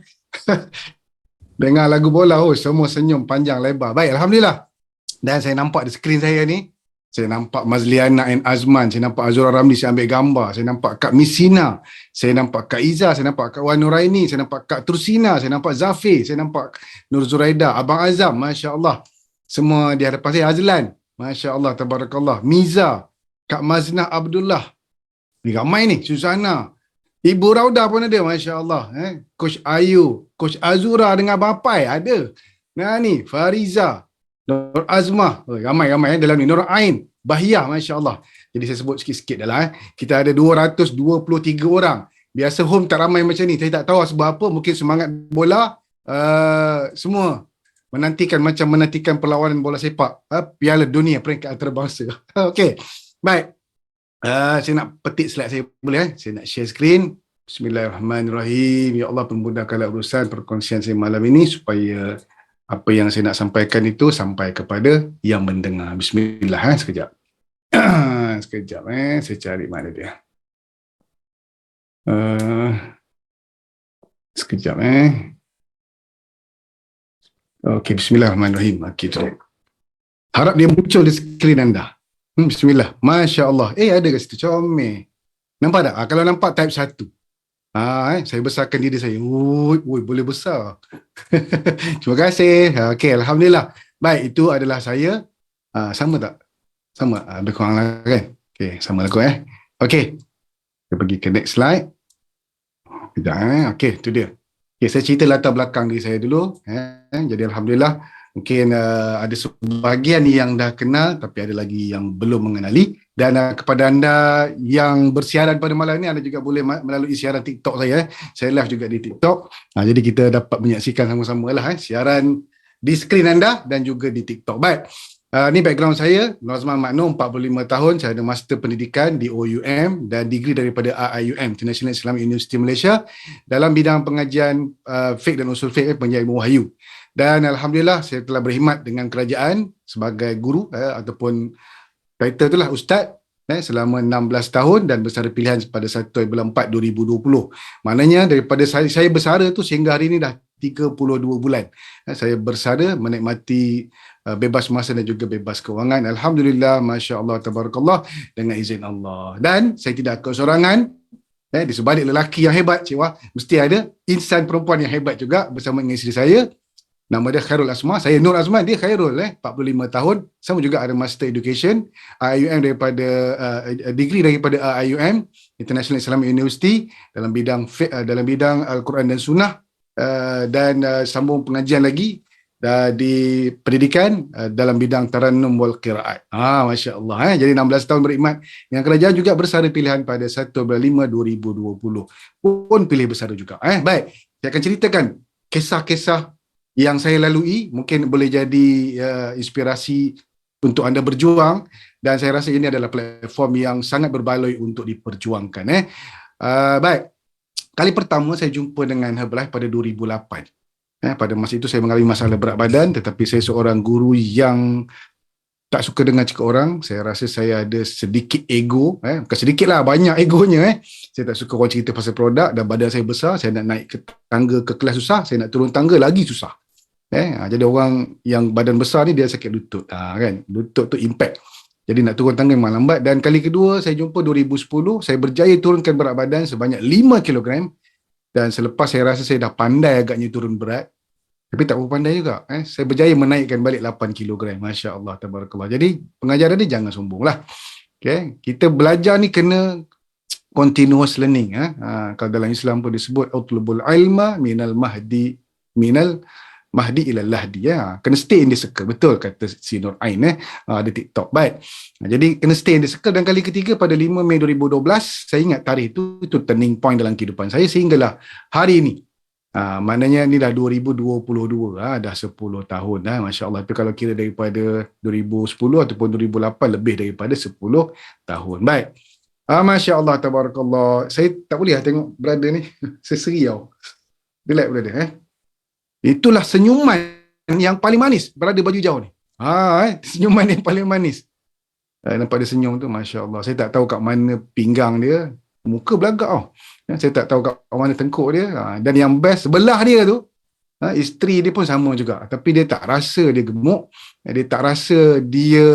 Dengar lagu bola, semua senyum panjang lebar. Baik, alhamdulillah. Dan saya nampak di skrin saya ni, saya nampak Mazliana and Azman, saya nampak Azura Ramli, saya ambil gambar, saya nampak Kak Misina, saya nampak Kak Iza, saya nampak Kak Wan Nuraini, saya nampak Kak Tursina, saya nampak Zafir, saya nampak Nur Zuraida, Abang Azam, Masya Allah. Semua di hadapan saya, Azlan, Masya Allah, Tabarakallah, Miza, Kak Maznah Abdullah, ni ramai ni, Susana, Ibu Rauda pun ada, Masya Allah. Coach Ayu, Coach Azura dengan Abang Pai ada. Nah ni, Fariza, Nur Azmah, ramai-ramai dalam ni. Nur Ain, Bahiyah, Masya Allah. Jadi saya sebut sikit-sikit dah. Kita ada 223 orang. Biasa home tak ramai macam ni. Saya tak tahu sebab apa. Mungkin semangat bola, semua menantikan perlawanan bola sepak. Piala Dunia peringkat antarabangsa. Okey, baik. Saya nak petik slide saya, boleh? Saya nak share screen. Bismillahirrahmanirrahim. Ya Allah, permudahkanlah urusan perkongsian saya malam ini supaya apa yang saya nak sampaikan itu sampai kepada yang mendengar. Bismillah, sekejap. Sekejap, saya cari mana dia. Sekejap, Okey, bismillahirrahmanirrahim. Okey, harap dia muncul di skrin anda. Bismillah. Masya Allah. Ada kat situ. Comel. Nampak tak? Kalau nampak type 1. Saya besarkan diri saya. Boleh besar. Terima kasih. Okey, alhamdulillah. Baik, itu adalah saya. Sama tak? Sama. Lebih kurang lah kan? Okey, sama lah kot Okey. Kita pergi ke next slide. Sekejap Okey, itu dia. Okey, saya cerita latar belakang diri saya dulu. Jadi alhamdulillah. Mungkin ada sebahagian yang dah kenal tapi ada lagi yang belum mengenali. Dan kepada anda yang bersiaran pada malam ini, anda juga boleh melalui siaran TikTok saya. Saya live juga di TikTok. Jadi kita dapat menyaksikan sama-sama lah siaran di skrin anda dan juga di TikTok. Baik, ni background saya. Nur Azman Maknur, 45 tahun. Saya ada master pendidikan di OUM dan degree daripada IIUM, International Islamic University Malaysia, dalam bidang pengajian fiqh dan usul fiqh, pengajian ilmu wahyu. Dan alhamdulillah saya telah berkhidmat dengan kerajaan sebagai guru ataupun title itulah ustaz selama 16 tahun dan bersara pilihan pada 1 bulan 4 2020. Maknanya daripada saya bersara tu sehingga hari ini dah 32 bulan. Saya bersara menikmati bebas masa dan juga bebas kewangan. Alhamdulillah, Masya Allah, Tabarakallah, dengan izin Allah. Dan saya tidak kesorangan. Di sebalik lelaki yang hebat, mesti ada insan perempuan yang hebat juga bersama dengan isteri saya. Nama dia Khairul Asma. Saya Nur Azman, dia Khairul 45 tahun. Sama juga ada Master Education IIUM daripada degree daripada IIUM, International Islamic University, dalam bidang Al-Quran dan Sunnah, dan sambung pengajian lagi di pendidikan dalam bidang Tarannum wal Qiraat. Masya Allah. Jadi 16 tahun berkhidmat yang kerajaan, juga bersara pilihan pada 1 bulan 5 2020. Pun pilih bersara juga. Baik, saya akan ceritakan kisah-kisah yang saya lalui, mungkin boleh jadi inspirasi untuk anda berjuang, dan saya rasa ini adalah platform yang sangat berbaloi untuk diperjuangkan. Baik, kali pertama saya jumpa dengan Herbalife pada 2008. Pada masa itu saya mengalami masalah berat badan, tetapi saya seorang guru yang tak suka dengar cakap orang. Saya rasa saya ada sedikit ego, bukan sedikit lah, banyak egonya. Saya tak suka orang cerita pasal produk, dan badan saya besar, saya nak naik ke tangga ke kelas susah, saya nak turun tangga lagi susah. Jadi orang yang badan besar ni dia sakit lutut, kan? Lutut tu impact. Jadi nak turun tangga memang lambat. Dan kali kedua saya jumpa 2010, saya berjaya turunkan berat badan sebanyak 5 kg. Dan selepas saya rasa saya dah pandai agaknya turun berat, tapi tak berapa pandai juga. Saya berjaya menaikkan balik 8 kg. Masya Allah, Tabarakallah. Jadi pengajaran ni jangan sombong lah. Okay? Kita belajar ni kena continuous learning. Kalau dalam Islam pun disebut utlubul ilma minal mahdi minal Mahdi ilal lahdi, ya. Kena stay in the circle. Betul kata si Nur Ain di TikTok. Baik. Jadi kena stay in the circle. Dan kali ketiga pada 5 Mei 2012, saya ingat tarikh itu turning point dalam kehidupan saya sehinggalah hari ini. Maknanya ni dah 2022, dah 10 tahun Masya Allah. Tapi kalau kira daripada 2010 ataupun 2008, lebih daripada 10 tahun. Baik. Masya Allah, tabarakallah. Saya tak boleh tengok brother ni. Saya seri tau. Relax brother. Itulah senyuman yang paling manis brother baju hijau ni. Senyuman yang paling manis. Nampak dia senyum tu, Masya Allah. Saya tak tahu kat mana pinggang dia. Muka belagak tau. Saya tak tahu kat mana tengkuk dia. Dan yang best, sebelah dia tu, isteri dia pun sama juga. Tapi dia tak rasa dia gemuk. Dia tak rasa dia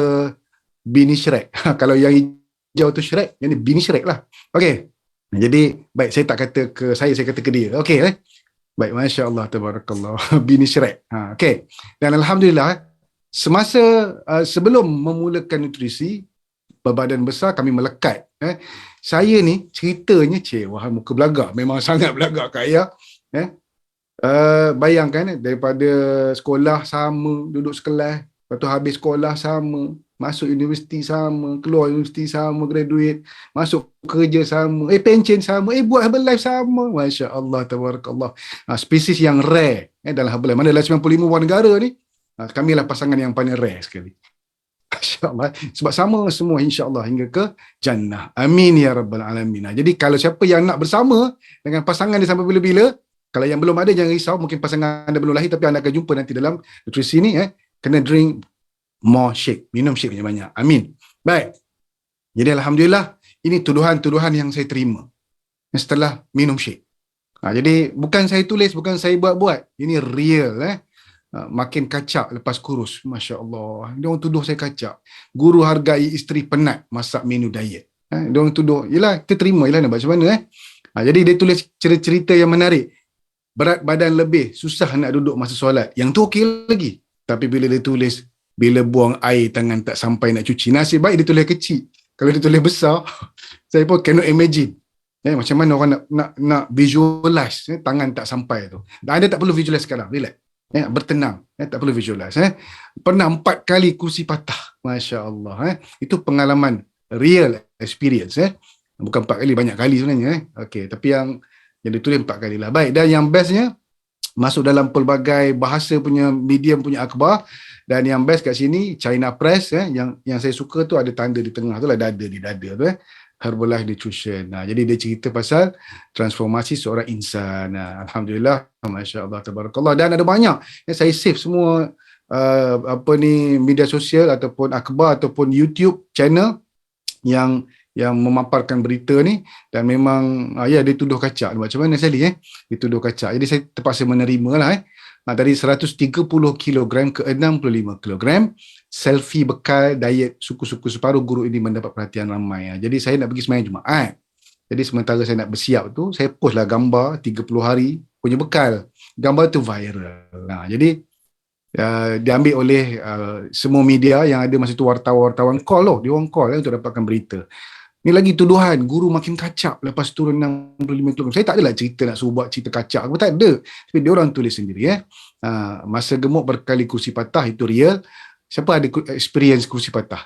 bini Shrek. Kalau yang hijau tu Shrek, yang ni bini Shrek lah. Okey. Jadi, baik, saya tak kata ke saya kata ke dia. Okey. Baik, Masya Allah, tabarakallah. Bini Shrek. Okey. Dan Alhamdulillah, semasa sebelum memulakan nutrisi, berbadan besar, kami melekat. Saya ni ceritanya, wah, muka belagak. Memang sangat belagak kat ayah. Bayangkan, daripada sekolah sama, duduk sekelas, lepas tu habis sekolah sama, masuk universiti sama, keluar universiti sama, graduate, masuk kerja sama, pension sama, buat Herbalife sama. Masya Allah, tabarakallah. Spesies yang rare dalam Herbalife. Mana dalam 95 warga negara ni, kami lah pasangan yang paling rare sekali. Masya-Allah. Sebab sama semua insya-Allah hingga ke jannah. Amin ya rabbal alamin. Jadi kalau siapa yang nak bersama dengan pasangan dia sampai bila-bila, kalau yang belum ada jangan risau, mungkin pasangan anda belum lahir tapi anda akan jumpa nanti dalam nutrisi ni, kena drink more shake, minum shake banyak-banyak. Amin. Baik. Jadi Alhamdulillah, ini tuduhan-tuduhan yang saya terima setelah minum shake. Jadi bukan saya tulis, bukan saya buat-buat. Ini real. Makin kacak lepas kurus. Masya Allah. Dia orang tuduh saya kacak. Guru hargai isteri penat masak menu diet. Dia orang tuduh. Yelah, kita terima. Yelah, nak buat macam mana. Jadi dia tulis cerita-cerita yang menarik. Berat badan lebih, susah nak duduk masa solat. Yang tu okey lagi. Tapi bila dia tulis, bila buang air tangan tak sampai nak cuci. Nasib baik dia tulis kecil. Kalau dia tulis besar, saya pun cannot imagine. Macam mana orang nak visualize tangan tak sampai tu. Dan anda tak perlu visualize sekarang. Relax. Bertenang. Tak perlu visualize. Pernah 4 kali kursi patah. Masya Allah. Itu pengalaman real experience. Bukan 4 kali, banyak kali sebenarnya. Okay. Tapi yang ditulis 4 kali lah. Baik. Dan yang bestnya, masuk dalam pelbagai bahasa punya medium punya akhbar. Dan yang best kat sini, China Press, yang saya suka tu ada tanda di tengah tu lah, dada di dada tu. Herbalife Nutrition. Jadi dia cerita pasal transformasi seorang insan. Alhamdulillah, Masya Allah, tabarakallah. Dan ada banyak. Saya save semua media sosial ataupun akhbar ataupun YouTube channel yang memaparkan berita ni. Dan memang, dia tuduh kacak. Macam mana Sally? Dia tuduh kacak. Jadi saya terpaksa menerima lah. Dari 130 kg ke 65 kg, selfie bekal diet suku-suku separuh guru ini mendapat perhatian ramai. Jadi saya nak pergi sembahyang Jumaat. Jadi sementara saya nak bersiap tu, saya post lah gambar 30 hari punya bekal. Gambar tu viral. Jadi diambil oleh semua media yang ada masa tu, wartawan call loh. Dia orang call untuk dapatkan berita. Ni lagi tuduhan, guru makin kacak lepas turun 65 kg. Saya tak adalah cerita nak suruh buat cerita kacak. Aku tak ada. Tapi dia orang tulis sendiri. Masa gemuk berkali kursi patah, itu real. Siapa ada experience kursi patah?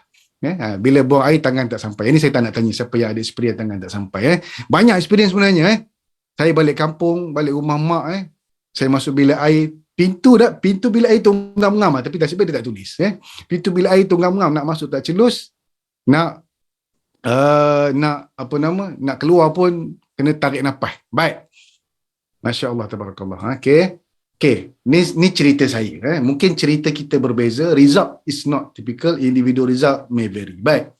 Bila buang air, tangan tak sampai. Ini saya tak nak tanya siapa yang ada experience tangan tak sampai. Banyak experience sebenarnya. Saya balik kampung, balik rumah mak. Saya masuk bilik air, pintu bilik air tu ngam-ngam. Tapi tak sebab dia tak tulis. Pintu bilik air tu ngam-ngam. Nak masuk tak celus. Nak keluar pun kena tarik nafas. Baik. Masya Allah, tabarakallah. Okay. Ni cerita saya. Mungkin cerita kita berbeza. Result is not typical. Individual result may vary. Baik.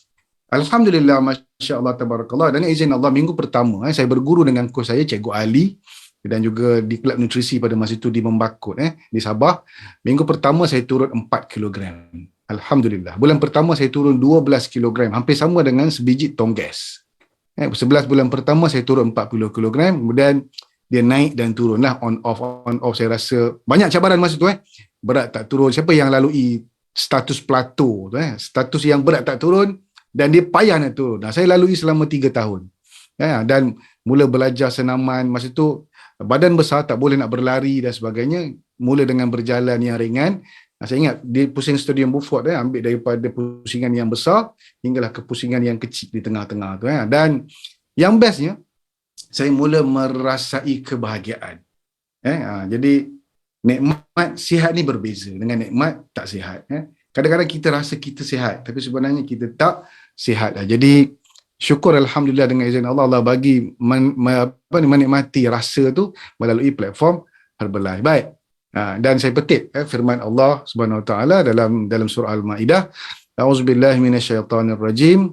Alhamdulillah, Masya Allah, tabarakallah. Dan izin Allah, minggu pertama saya berguru dengan coach saya, Cikgu Ali, dan juga di Kelab Nutrisi pada masa itu di Membakut, di Sabah. Minggu pertama saya turun 4 kg. Alhamdulillah. Bulan pertama saya turun 12 kg. Hampir sama dengan sebiji tongges. 11 bulan pertama saya turun 40 kg. Kemudian dia naik dan turun lah. On off saya rasa. Banyak cabaran masa tu. Berat tak turun. Siapa yang lalui status plateau tu? Status yang berat tak turun dan dia payah nak turun. Saya lalui selama 3 tahun. Dan mula belajar senaman. Masa tu badan besar, tak boleh nak berlari dan sebagainya. mula dengan berjalan yang ringan. Saya ingat dia pusing stadium Beaufort ambil daripada pusingan yang besar hinggalah ke pusingan yang kecil di tengah-tengah tu. Dan yang bestnya, saya mula merasai kebahagiaan. Jadi nikmat sihat ni berbeza dengan nikmat tak sihat. Kadang-kadang kita rasa kita sihat, tapi sebenarnya kita tak sihat. Jadi syukur Alhamdulillah dengan izin Allah, Allah bagi menikmati rasa tu melalui platform Herbalife. Baik. Dan saya petik firman Allah Subhanahu Wa Taala dalam surah Al-Maidah, A'udzubillahi minasyaitonirrajim,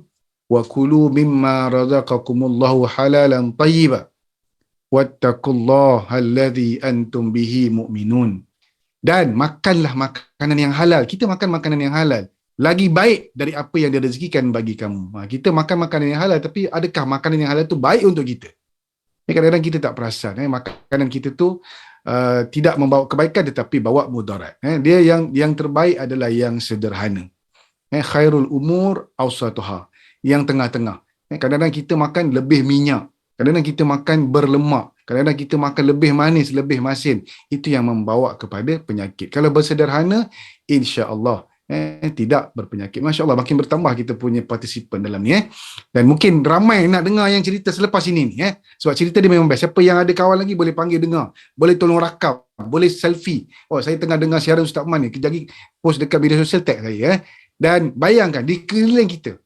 wa kulu mimma razaqakumullahu halalan thayyiban wattaqullaha alladzi antum bihi mu'minun. Dan makanlah makanan yang halal. Kita makan makanan yang halal lagi baik dari apa yang dia rezekikan bagi kamu. Kita makan makanan yang halal, tapi adakah makanan yang halal tu baik untuk kita? Kadang-kadang kita tak perasan makanan kita tu tidak membawa kebaikan tetapi bawa mudarat. Dia yang terbaik adalah yang sederhana. Khairul umur awsatuha, yang tengah-tengah. Kadang-kadang kita makan lebih minyak, kadang-kadang kita makan berlemak, kadang-kadang kita makan lebih manis, lebih masin. Itu yang membawa kepada penyakit. Kalau bersederhana, insya-Allah tidak berpenyakit. Masya Allah, makin bertambah kita punya partisipan dalam ni. Dan mungkin ramai nak dengar yang cerita selepas ini ni. Sebab cerita dia memang best. Siapa yang ada kawan lagi boleh panggil dengar. Boleh tolong rakam. Boleh selfie. Oh, saya tengah dengar siaran Ustaz Man ni. Kejap lagi post dekat media sosial, tag saya. Dan bayangkan, di keliling kita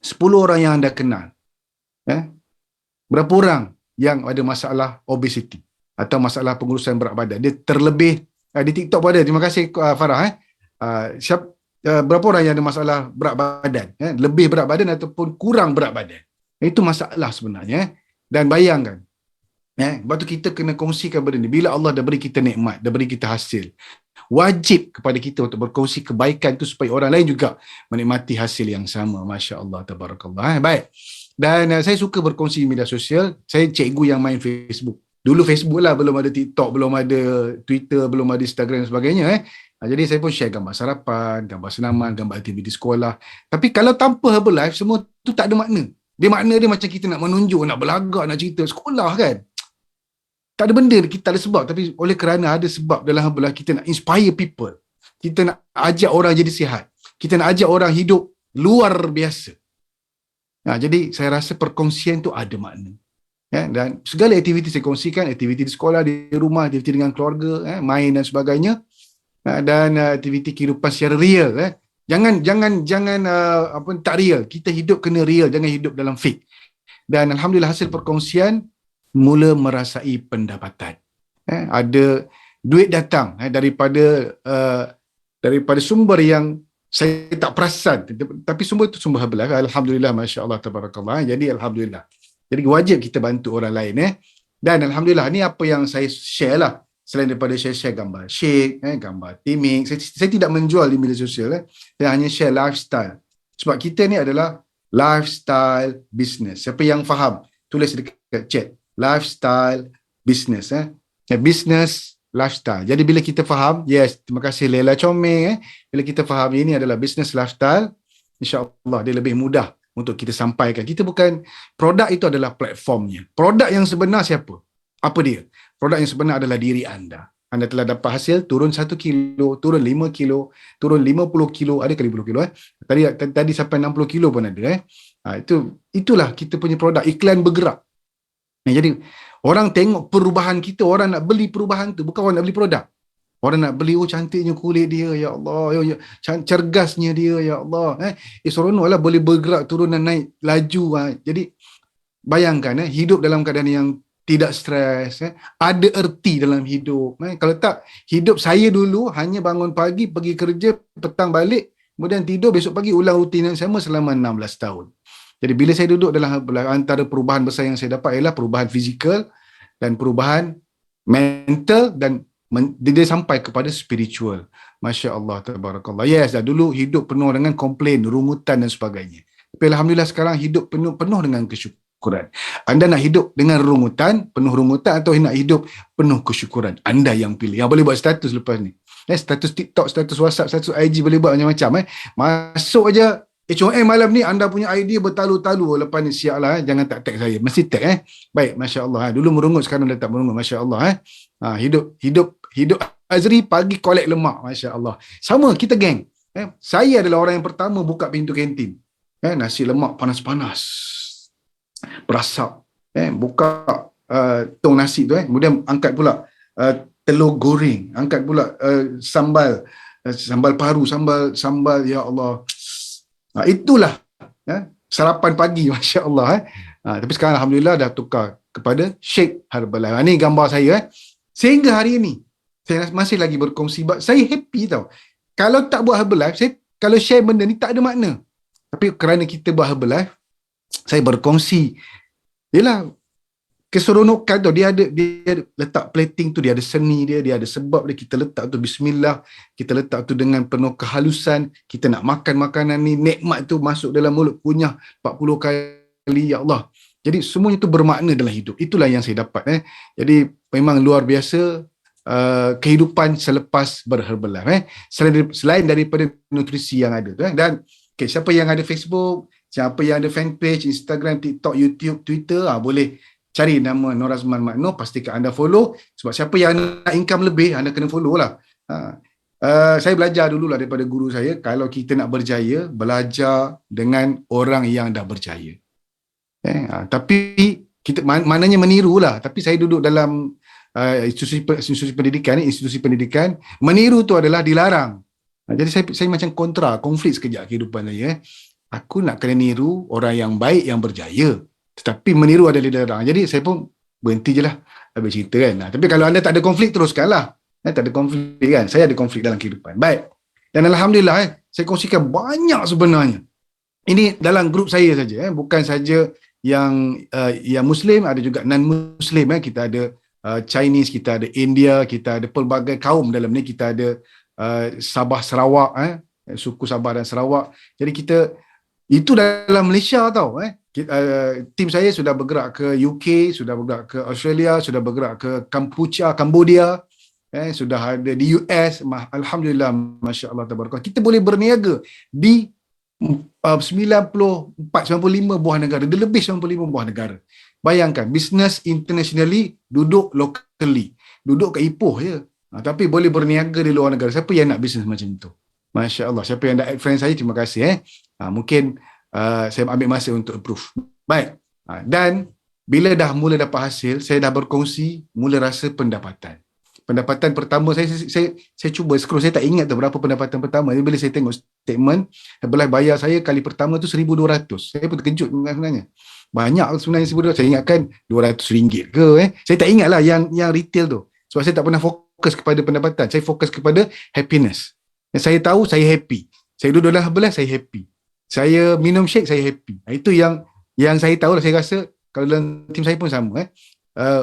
10 orang yang anda kenal. Berapa orang yang ada masalah obesity atau masalah pengurusan berat badan? Dia terlebih di TikTok pun ada. Terima kasih Farah. Berapa orang yang ada masalah berat badan, lebih berat badan ataupun kurang berat badan. Itu masalah sebenarnya. Dan bayangkan, sebab tu kita kena kongsikan benda ni. Bila Allah dah beri kita nikmat, dah beri kita hasil, wajib kepada kita untuk berkongsi kebaikan tu supaya orang lain juga menikmati hasil yang sama. Masya Allah, tabarakallah. Baik. Dan saya suka berkongsi di media sosial. Saya cikgu yang main Facebook. Dulu Facebook lah, belum ada TikTok, belum ada Twitter, belum ada Instagram dan sebagainya. Jadi saya pun share gambar sarapan, gambar senaman, gambar aktiviti sekolah. Tapi kalau tanpa Herbalife, semua tu tak ada makna. Makna dia macam kita nak menunjuk, nak berlagak, nak cerita sekolah kan. Tak ada benda, kita ada sebab. Tapi oleh kerana ada sebab dalam Herbalife, kita nak inspire people. Kita nak ajak orang jadi sihat. Kita nak ajak orang hidup luar biasa. Jadi saya rasa perkongsian tu ada makna. Dan segala aktiviti saya kongsikan, aktiviti di sekolah, di rumah, aktiviti dengan keluarga, main dan sebagainya. Dan aktiviti kehidupan secara real. Jangan tak real. Kita hidup kena real, jangan hidup dalam fake. Dan alhamdulillah hasil perkongsian mula merasai pendapatan. Ada duit datang daripada sumber yang saya tak perasan, tapi sumber itu sumber Herbalife. Alhamdulillah, masya-Allah, tabarakallah. Jadi alhamdulillah. Jadi wajib kita bantu orang lain. Dan alhamdulillah, ni apa yang saya share lah. Selain daripada share gambar shake, gambar timing, saya tidak menjual di media sosial. Saya hanya share lifestyle. Sebab kita ni adalah lifestyle business. Siapa yang faham, tulis dekat chat. Lifestyle business. Business, lifestyle. Jadi bila kita faham, yes, terima kasih Leila Comel. Bila kita faham ini adalah business lifestyle, insya-Allah dia lebih mudah untuk kita sampaikan. Kita bukan, produk itu adalah platformnya. Produk yang sebenar siapa? Apa dia? Produk yang sebenar adalah diri anda. Anda telah dapat hasil, turun 1 kilo, turun 5 kilo, turun 50 kilo, ada kali 50 kilo. Tadi sampai 60 kilo pun ada. Itulah kita punya produk, iklan bergerak. Jadi, orang tengok perubahan kita, orang nak beli perubahan tu, bukan orang nak beli produk. Orang nak beli, oh cantiknya kulit dia, ya Allah, cergasnya dia, ya Allah. Seronok lah boleh bergerak, turun dan naik, laju. Jadi, bayangkan, hidup dalam keadaan yang tidak stres, ada erti dalam hidup. Kalau tak, hidup saya dulu hanya bangun pagi, pergi kerja, petang balik, kemudian tidur, besok pagi ulang rutin yang sama selama 16 tahun. Jadi bila saya duduk dalam antara perubahan besar yang saya dapat ialah perubahan fizikal dan perubahan mental dan dia sampai kepada spiritual. Masya Allah, tabarakallah. Yes, dulu hidup penuh dengan komplain, rungutan dan sebagainya. Tapi alhamdulillah sekarang hidup penuh dengan kesyukuran. Anda nak hidup dengan rungutan, penuh rungutan, atau nak hidup penuh kesyukuran? Anda yang pilih. Yang boleh buat status lepas ni. Status TikTok, status WhatsApp, status IG, boleh buat macam-macam. Masuk aja HOM malam ni, anda punya idea bertalu-talu. Lepas ni siap lah. Jangan tak tag saya. Mesti tag. Baik, Masya Allah. Dulu merungut, sekarang dah tak merungut. Masya Allah. Hidup Azri pagi collect lemak, Masya Allah. Sama, kita geng. Saya adalah orang yang pertama buka pintu kantin. Nasi lemak panas-panas, berasap. Buka tong nasi tu. Kemudian angkat pula telur goreng, angkat pula sambal, sambal paru, sambal, ya Allah. Itulah sarapan pagi, Masya Allah. Tapi sekarang Alhamdulillah dah tukar kepada Shake Herbalife. Ini gambar saya. Sehingga hari ini, saya masih lagi berkongsi. Saya happy tau. Kalau tak buat Herbalife, kalau share benda ni tak ada makna. Tapi kerana kita buat Herbalife, saya berkongsi. Yelah, keseronokan tu, dia ada letak plating tu, dia ada seni dia ada sebab dia. Kita letak tu bismillah, kita letak tu dengan penuh kehalusan. Kita nak makan makanan ni, nikmat tu masuk dalam mulut, kunyah 40 kali, ya Allah. Jadi semuanya tu bermakna dalam hidup. Itulah yang saya dapat. Jadi memang luar biasa kehidupan selepas berherbalife. Selain daripada nutrisi yang ada tu. Dan siapa yang ada Facebook, siapa yang ada fanpage, Instagram, TikTok, YouTube, Twitter, boleh cari nama Nur Azman Mak Nur, pastikan anda follow. Sebab siapa yang nak income lebih, anda kena follow lah. Saya belajar dululah daripada guru saya, kalau kita nak berjaya, belajar dengan orang yang dah berjaya. Tapi kita maknanya meniru lah. Tapi saya duduk dalam institusi pendidikan, meniru tu adalah dilarang. Jadi saya macam konflik sekejap kehidupan saya. Aku nak kena niru orang yang baik, yang berjaya. Tetapi meniru adalah dilarang. Jadi saya pun berhenti je lah habis cerita kan. Tapi kalau anda tak ada konflik, teruskanlah. Tak ada konflik kan. Saya ada konflik dalam kehidupan. Baik. Dan Alhamdulillah saya kongsikan banyak sebenarnya. Ini dalam grup saya saja. Bukan saja yang Muslim, ada juga non-Muslim. Kita ada Chinese, kita ada India, kita ada pelbagai kaum dalam ni. Kita ada Sabah Sarawak, suku Sabah dan Sarawak. Jadi kita, itu dalam Malaysia tau. Tim saya sudah bergerak ke UK, sudah bergerak ke Australia, sudah bergerak ke Cambodia, sudah ada di US. Alhamdulillah, Masya Allah, tabarakallah. Kita boleh berniaga di 95 buah negara, dia lebih 95 buah negara. Bayangkan, business internationally, duduk locally, duduk kat Ipoh je. Tapi boleh berniaga di luar negara. Siapa yang nak bisnes macam tu? Masya Allah. Siapa yang dah add friend saya, terima kasih. Mungkin saya ambil masa untuk approve. Baik. Dan bila dah mula dapat hasil, saya dah berkongsi, mula rasa pendapatan. Pendapatan pertama saya cuba scroll, saya tak ingat tu berapa pendapatan pertama. Jadi bila saya tengok statement, Herbalife bayar saya kali pertama tu 1,200. Saya pun terkejut sebenarnya. Banyak sebenarnya 1,200. Saya ingatkan RM200 ke. Saya tak ingat lah yang retail tu. Sebab saya tak pernah fokus kepada pendapatan. Saya fokus kepada happiness. Yang saya tahu, saya happy. Saya duduk dalam Herbalife, saya happy. Saya minum shake, saya happy. Itu yang saya tahu lah. Saya rasa kalau dalam tim saya pun sama.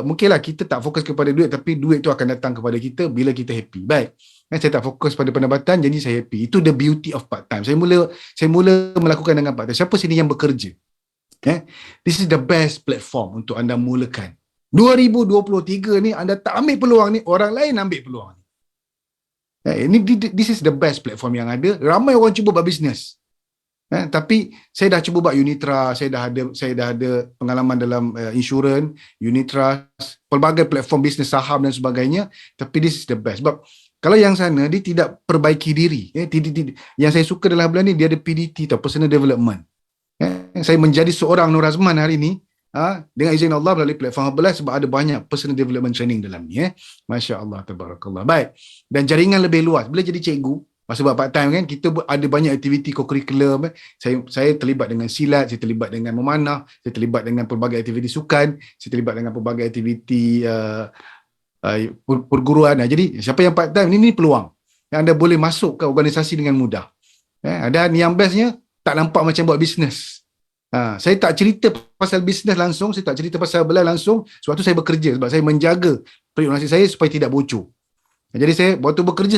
Mungkinlah kita tak fokus kepada duit, tapi duit tu akan datang kepada kita bila kita happy. Baik. Saya tak fokus pada pendapatan, jadi saya happy. Itu the beauty of part time. Saya mula melakukan dengan part time. Siapa sini yang bekerja? This is the best platform untuk anda mulakan. 2023 ni anda tak ambil peluang ni, orang lain ambil peluang ni. This is the best platform yang ada. Ramai orang cuba buat bisnes. Tapi saya dah cuba buat Unitra, saya dah ada pengalaman dalam insurans, Unitra, pelbagai platform bisnes saham dan sebagainya. Tapi this is the best. Sebab kalau yang sana dia tidak perbaiki diri. Yang saya suka dalam bulan ni, dia ada PDT atau personal development. Saya menjadi seorang Nur Azman hari ni dengan izin Allah melalui platform Herbalife sebab ada banyak personal development training dalam ni. Masya Allah, tabarakallah. Baik. Dan jaringan lebih luas. Bila jadi cikgu, masa buat part time kan, kita ada banyak aktiviti co-curriculum. Saya terlibat dengan silat, saya terlibat dengan memanah, saya terlibat dengan pelbagai aktiviti sukan, saya terlibat dengan pelbagai aktiviti perguruan. Jadi siapa yang part time, ini peluang yang anda boleh masuk ke organisasi dengan mudah. Dan yang bestnya, tak nampak macam buat bisnes. Saya tak cerita pasal bisnes langsung, saya tak cerita pasal Herbalife langsung, sebab tu saya bekerja, sebab saya menjaga periuk saya supaya tidak bocor. Jadi saya waktu bekerja,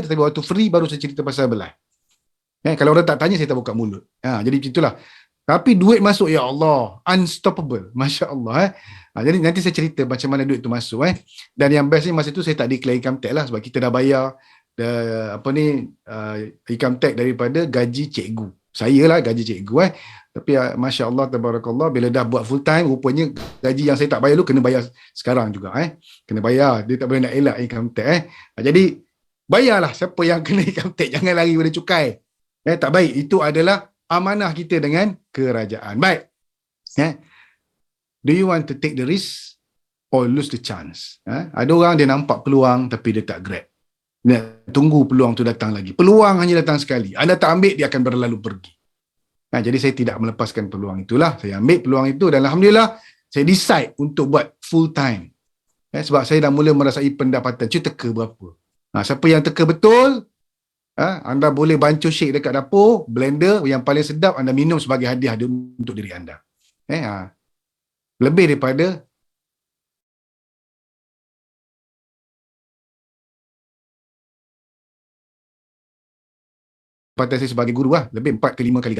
tetapi waktu free baru saya cerita pasal Herbalife. Kalau orang tak tanya, saya tak buka mulut. Jadi itulah. Tapi duit masuk, ya Allah, unstoppable. Masya Allah. Jadi nanti saya cerita macam mana duit tu masuk. Dan yang bestnya masa tu saya tak declare income tax lah, sebab kita dah bayar income tax daripada gaji cikgu. Saya lah gaji cikgu Tapi Masya Allah, Tabarakallah, bila dah buat full time, rupanya gaji yang saya tak bayar dulu kena bayar sekarang juga. Kena bayar, dia tak boleh nak elak income tax. Jadi, bayarlah siapa yang kena income tax, jangan lari pada cukai. Tak baik, itu adalah amanah kita dengan kerajaan. Baik. Do you want to take the risk or lose the chance? Ada orang dia nampak peluang tapi dia tak grab. Dia tunggu peluang tu datang lagi. Peluang hanya datang sekali. Anda tak ambil, dia akan berlalu pergi. Jadi saya tidak melepaskan peluang itulah. Saya ambil peluang itu dan Alhamdulillah saya decide untuk buat full time. Sebab saya dah mula merasai pendapatan. Cuba teka berapa. Siapa yang teka betul, anda boleh bancu shake dekat dapur, blender yang paling sedap anda minum sebagai hadiah untuk diri anda. Lebih daripada pendapatan saya sebagai guru lebih 4 ke 5 kali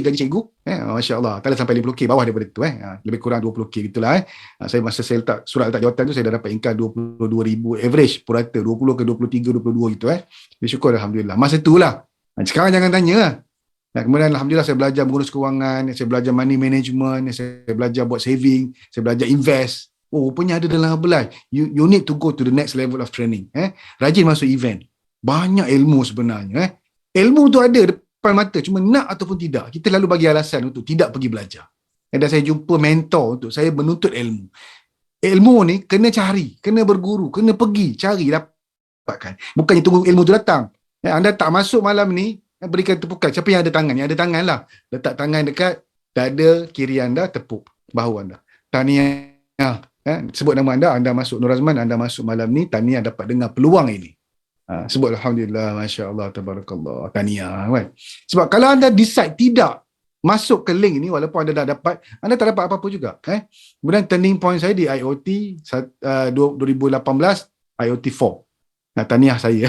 gaji cikgu. Masya Allah, tak ada sampai 50k, bawah daripada itu. Lebih kurang 20k gitulah. Masa saya letak surat letak jawatan tu, saya dah dapat income 22,000 average purata, 20 ke 23, 22 gitu. Jadi syukur Alhamdulillah. Masa itulah. Sekarang jangan tanya. Kemudian Alhamdulillah saya belajar mengurus kewangan, saya belajar money management, saya belajar buat saving, saya belajar invest. Rupanya ada dalam belah. You need to go to the next level of training. Rajin masuk event. Banyak ilmu sebenarnya. Ilmu tu ada depan mata, cuma nak ataupun tidak. Kita lalu bagi alasan untuk tidak pergi belajar. Dan saya jumpa mentor untuk saya menuntut ilmu. Ilmu ni kena cari, kena berguru, kena pergi, cari, dapatkan. Bukannya tunggu ilmu tu datang. Anda tak masuk malam ni, berikan tepukan. Siapa yang ada tangan? Yang ada tangan lah. Letak tangan dekat dada kiri anda, tepuk bahu anda. Tahniah. Sebut nama anda masuk Nur Azman, anda masuk malam ni, tahniah dapat dengar peluang ini. Sebut Alhamdulillah, Masya Allah, Tabarakallah, tahniah. Sebab kalau anda decide tidak masuk ke link ni, walaupun anda dah dapat, anda tak dapat apa-apa juga. Kemudian turning point saya di IoT 2018, IoT 4. Tahniah saya.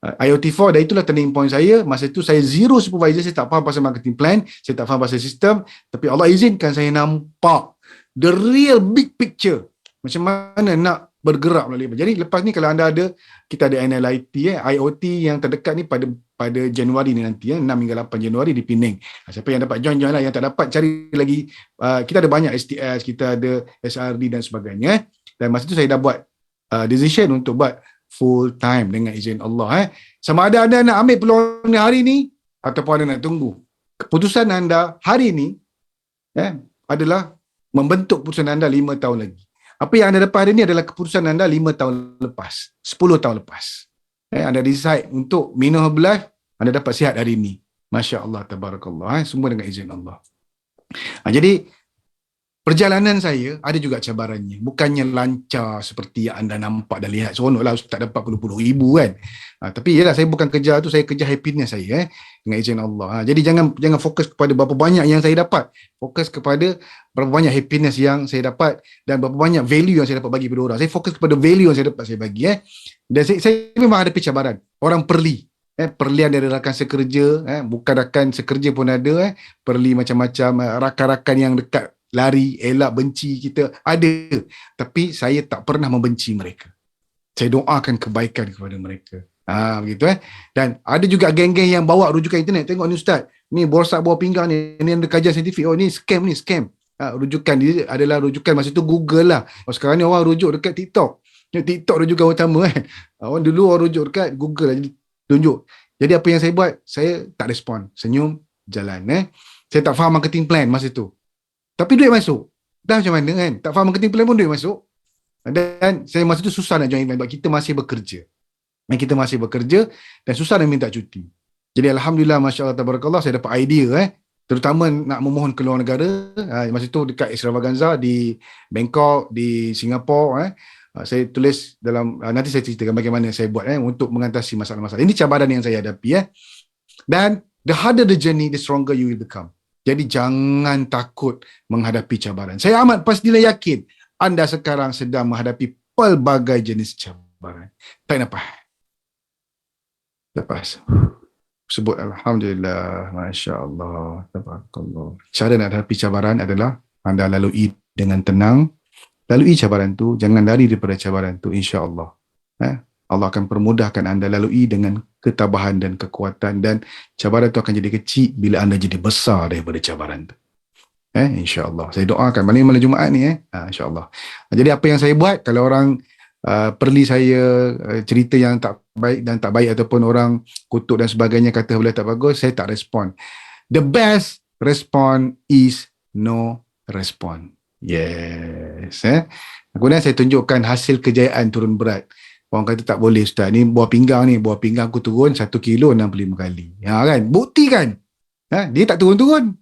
IoT 4, dan itulah turning point saya. Masa itu saya zero supervisor, saya tak faham pasal marketing plan, saya tak faham pasal sistem, tapi Allah izinkan saya nampak the real big picture. Macam mana nak bergerak melalui. Jadi lepas ni kalau anda ada, kita ada NLIT, IoT yang terdekat ni pada Januari ni nanti, 6 hingga 8 Januari di Penang. Siapa yang dapat join lah, yang tak dapat cari lagi. Kita ada banyak STS, kita ada SRD dan sebagainya. Dan masa tu saya dah buat decision untuk buat full time dengan izin Allah. Sama ada anda nak ambil peluang ni hari ni ataupun anda nak tunggu. Keputusan anda hari ni adalah membentuk keputusan anda 5 tahun lagi. Apa yang anda dapat hari ini adalah keputusan anda 5 tahun lepas, 10 tahun lepas. Anda decide untuk minum Herbalife, anda dapat sihat hari ini. Masya Allah, Tabarakallah. Semua dengan izin Allah. Jadi, perjalanan saya ada juga cabarannya. Bukannya lancar seperti yang anda nampak dan lihat. Seronoklah Ustaz dapat puluh-puluh ribu kan. Tapi yalah, saya bukan kejar tu, saya kejar happiness saya dengan izin Allah. Jadi jangan fokus kepada berapa banyak yang saya dapat. Fokus kepada berapa banyak happiness yang saya dapat dan berapa banyak value yang saya dapat bagi kepada orang. Saya fokus kepada value yang saya dapat saya bagi. Dan saya memang hadapi cabaran. Orang perli. Perlian dari rakan sekerja, bukan rakan sekerja pun ada. Perli macam-macam, rakan-rakan yang dekat, lari, elak, benci kita, ada. Tapi saya tak pernah membenci mereka. Saya doakan kebaikan kepada mereka. Begitu. Dan ada juga geng-geng yang bawa rujukan internet. Tengok ni Ustaz, ni borsak bawah pinggang ni ada kajian saintifik. Ni scam. Rujukan dia adalah rujukan masa tu Google lah. Sekarang ni orang rujuk dekat TikTok. TikTok rujukan utama kan. Dulu orang rujuk dekat Google lah, tunjuk. Jadi apa yang saya buat, saya tak respon. Senyum, jalan. Saya tak faham marketing plan masa tu. Tapi duit masuk. Dah macam mana kan? Tak faham marketing plan pun duit masuk. Dan saya masa tu susah nak join event sebab kita masih bekerja. Dan susah nak minta cuti. Jadi Alhamdulillah, Masya Allah, Tabarakallah, saya dapat idea terutama nak memohon ke luar negara. Masa tu dekat Extravaganza di Bangkok, di Singapura. Saya tulis dalam, nanti saya ceritakan bagaimana saya buat untuk mengatasi masalah-masalah. Ini cabaran yang saya hadapi. Dan the harder the journey, the stronger you will become. Jadi jangan takut menghadapi cabaran. Saya amat pastilah yakin anda sekarang sedang menghadapi pelbagai jenis cabaran. Tarik nafas. Sebut Alhamdulillah, Masya Allah, Tabarakallah. Cara nak hadapi cabaran adalah anda lalui dengan tenang. Lalui cabaran tu, jangan lari daripada cabaran tu, insya Allah. Allah akan permudahkan anda lalui dengan ketabahan dan kekuatan, dan cabaran tu akan jadi kecil bila anda jadi besar daripada cabaran tu. InsyaAllah. Saya doakan malam Jumaat ni InsyaAllah. Jadi apa yang saya buat, kalau orang perli saya cerita yang tak baik dan tak baik, ataupun orang kutuk dan sebagainya, kata boleh tak bagus, saya tak respon. The best respond is no respond. Yes. Kemudian saya tunjukkan hasil kejayaan turun berat. Orang kata tak boleh Ustaz, ni buah pinggang aku turun 1 kilo 65 kali. Kan? Bukti kan? Dia tak turun-turun.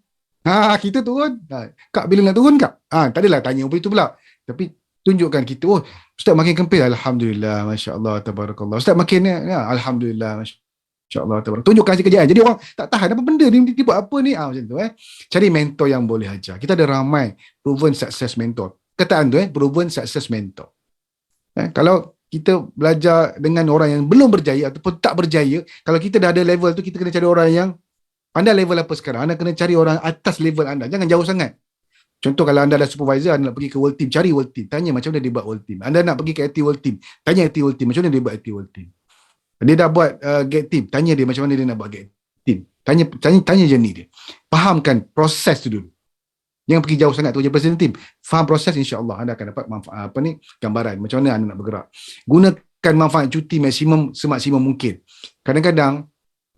Kita turun. Kak bila nak turun Kak? Tak adalah tanya begitu pula. Tapi tunjukkan kita, Ustaz makin kempis, alhamdulillah, masya-Allah, tabarakallah. Ustaz makin alhamdulillah, masya-Allah, tabarakallah. Tunjukkan hasil kejayaan. Jadi orang tak tahan apa benda ni, dia buat apa ni? Macam tu Cari mentor yang boleh ajar. Kita ada ramai proven success mentor. Kataan tu proven success mentor. Kalau kita belajar dengan orang yang belum berjaya ataupun tak berjaya, kalau kita dah ada level tu, kita kena cari orang yang anda level apa sekarang. Anda kena cari orang atas level anda. Jangan jauh sangat. Contoh kalau anda adalah supervisor, anda nak pergi ke world team, cari world team. Tanya macam mana dia buat world team. Anda nak pergi ke AT world team, tanya AT world team. Macam mana dia buat AT world team. Dia dah buat get team. Tanya dia macam mana dia nak buat get team. Tanya journey dia. Fahamkan proses tu dulu. Jangan pergi jauh sangat tu je present team. Faham proses, insya-Allah anda akan dapat manfaat gambaran macam mana anda nak bergerak. Gunakan manfaat cuti semaksimum mungkin. Kadang-kadang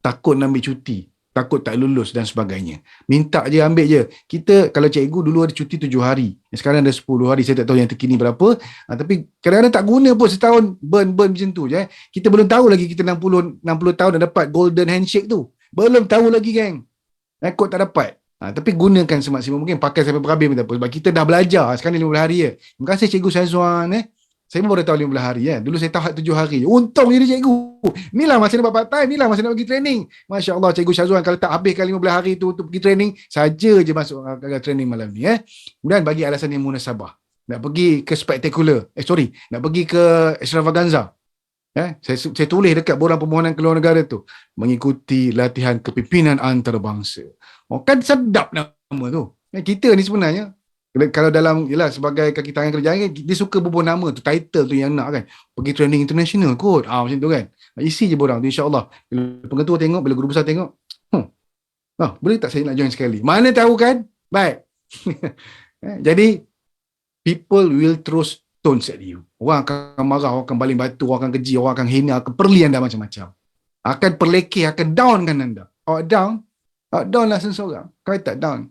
takut nak ambil cuti, takut tak lulus dan sebagainya. Minta je, ambil je. Kita kalau cikgu dulu ada cuti 7 hari. Sekarang ada 10 hari. Saya tak tahu yang terkini berapa. Tapi kadang-kadang tak guna pun, setahun burn macam tu je. Kita belum tahu lagi kita 60 tahun dah dapat golden handshake tu. Belum tahu lagi geng. Kot tak dapat. Tapi gunakan semaksimum mungkin, pakai sampai berhabis pun tak apa. Sebab kita dah belajar. Sekarang ni 15 hari je. Terima kasih Cikgu Syazwan. Saya pun baru tahu 15 hari. Dulu saya tahu 7 hari. Untung jadi cikgu. Inilah masa nak buat part time. Inilah masa nak pergi training. Masya Allah, Cikgu Syazwan kalau tak habiskan 15 hari tu untuk pergi training, saja je masuk training malam ni. Kemudian bagi alasan yang munasabah. Nak pergi ke spektakular. Nak pergi ke extravaganza. Saya tulis dekat borang permohonan keluar negara tu, mengikuti latihan kepimpinan antarabangsa. Kan sedap nama tu. Kita ni sebenarnya kalau dalam sebagai kaki tangan kerjaan, dia suka bubuh nama tu, title tu yang nak kan. Pergi training international kot. Macam tu kan. Isi je borang tu, insya-Allah. Bila pengetua tengok, bila guru besar tengok, boleh tak saya nak join sekali? Mana tahu kan? Baik. Jadi people will throw stones at you. Orang akan marah, orang akan baling batu, orang akan keji, orang akan hina, akan perli anda macam-macam. Akan perlekeh, akan downkan anda. Down lah seseorang. Kau tak down.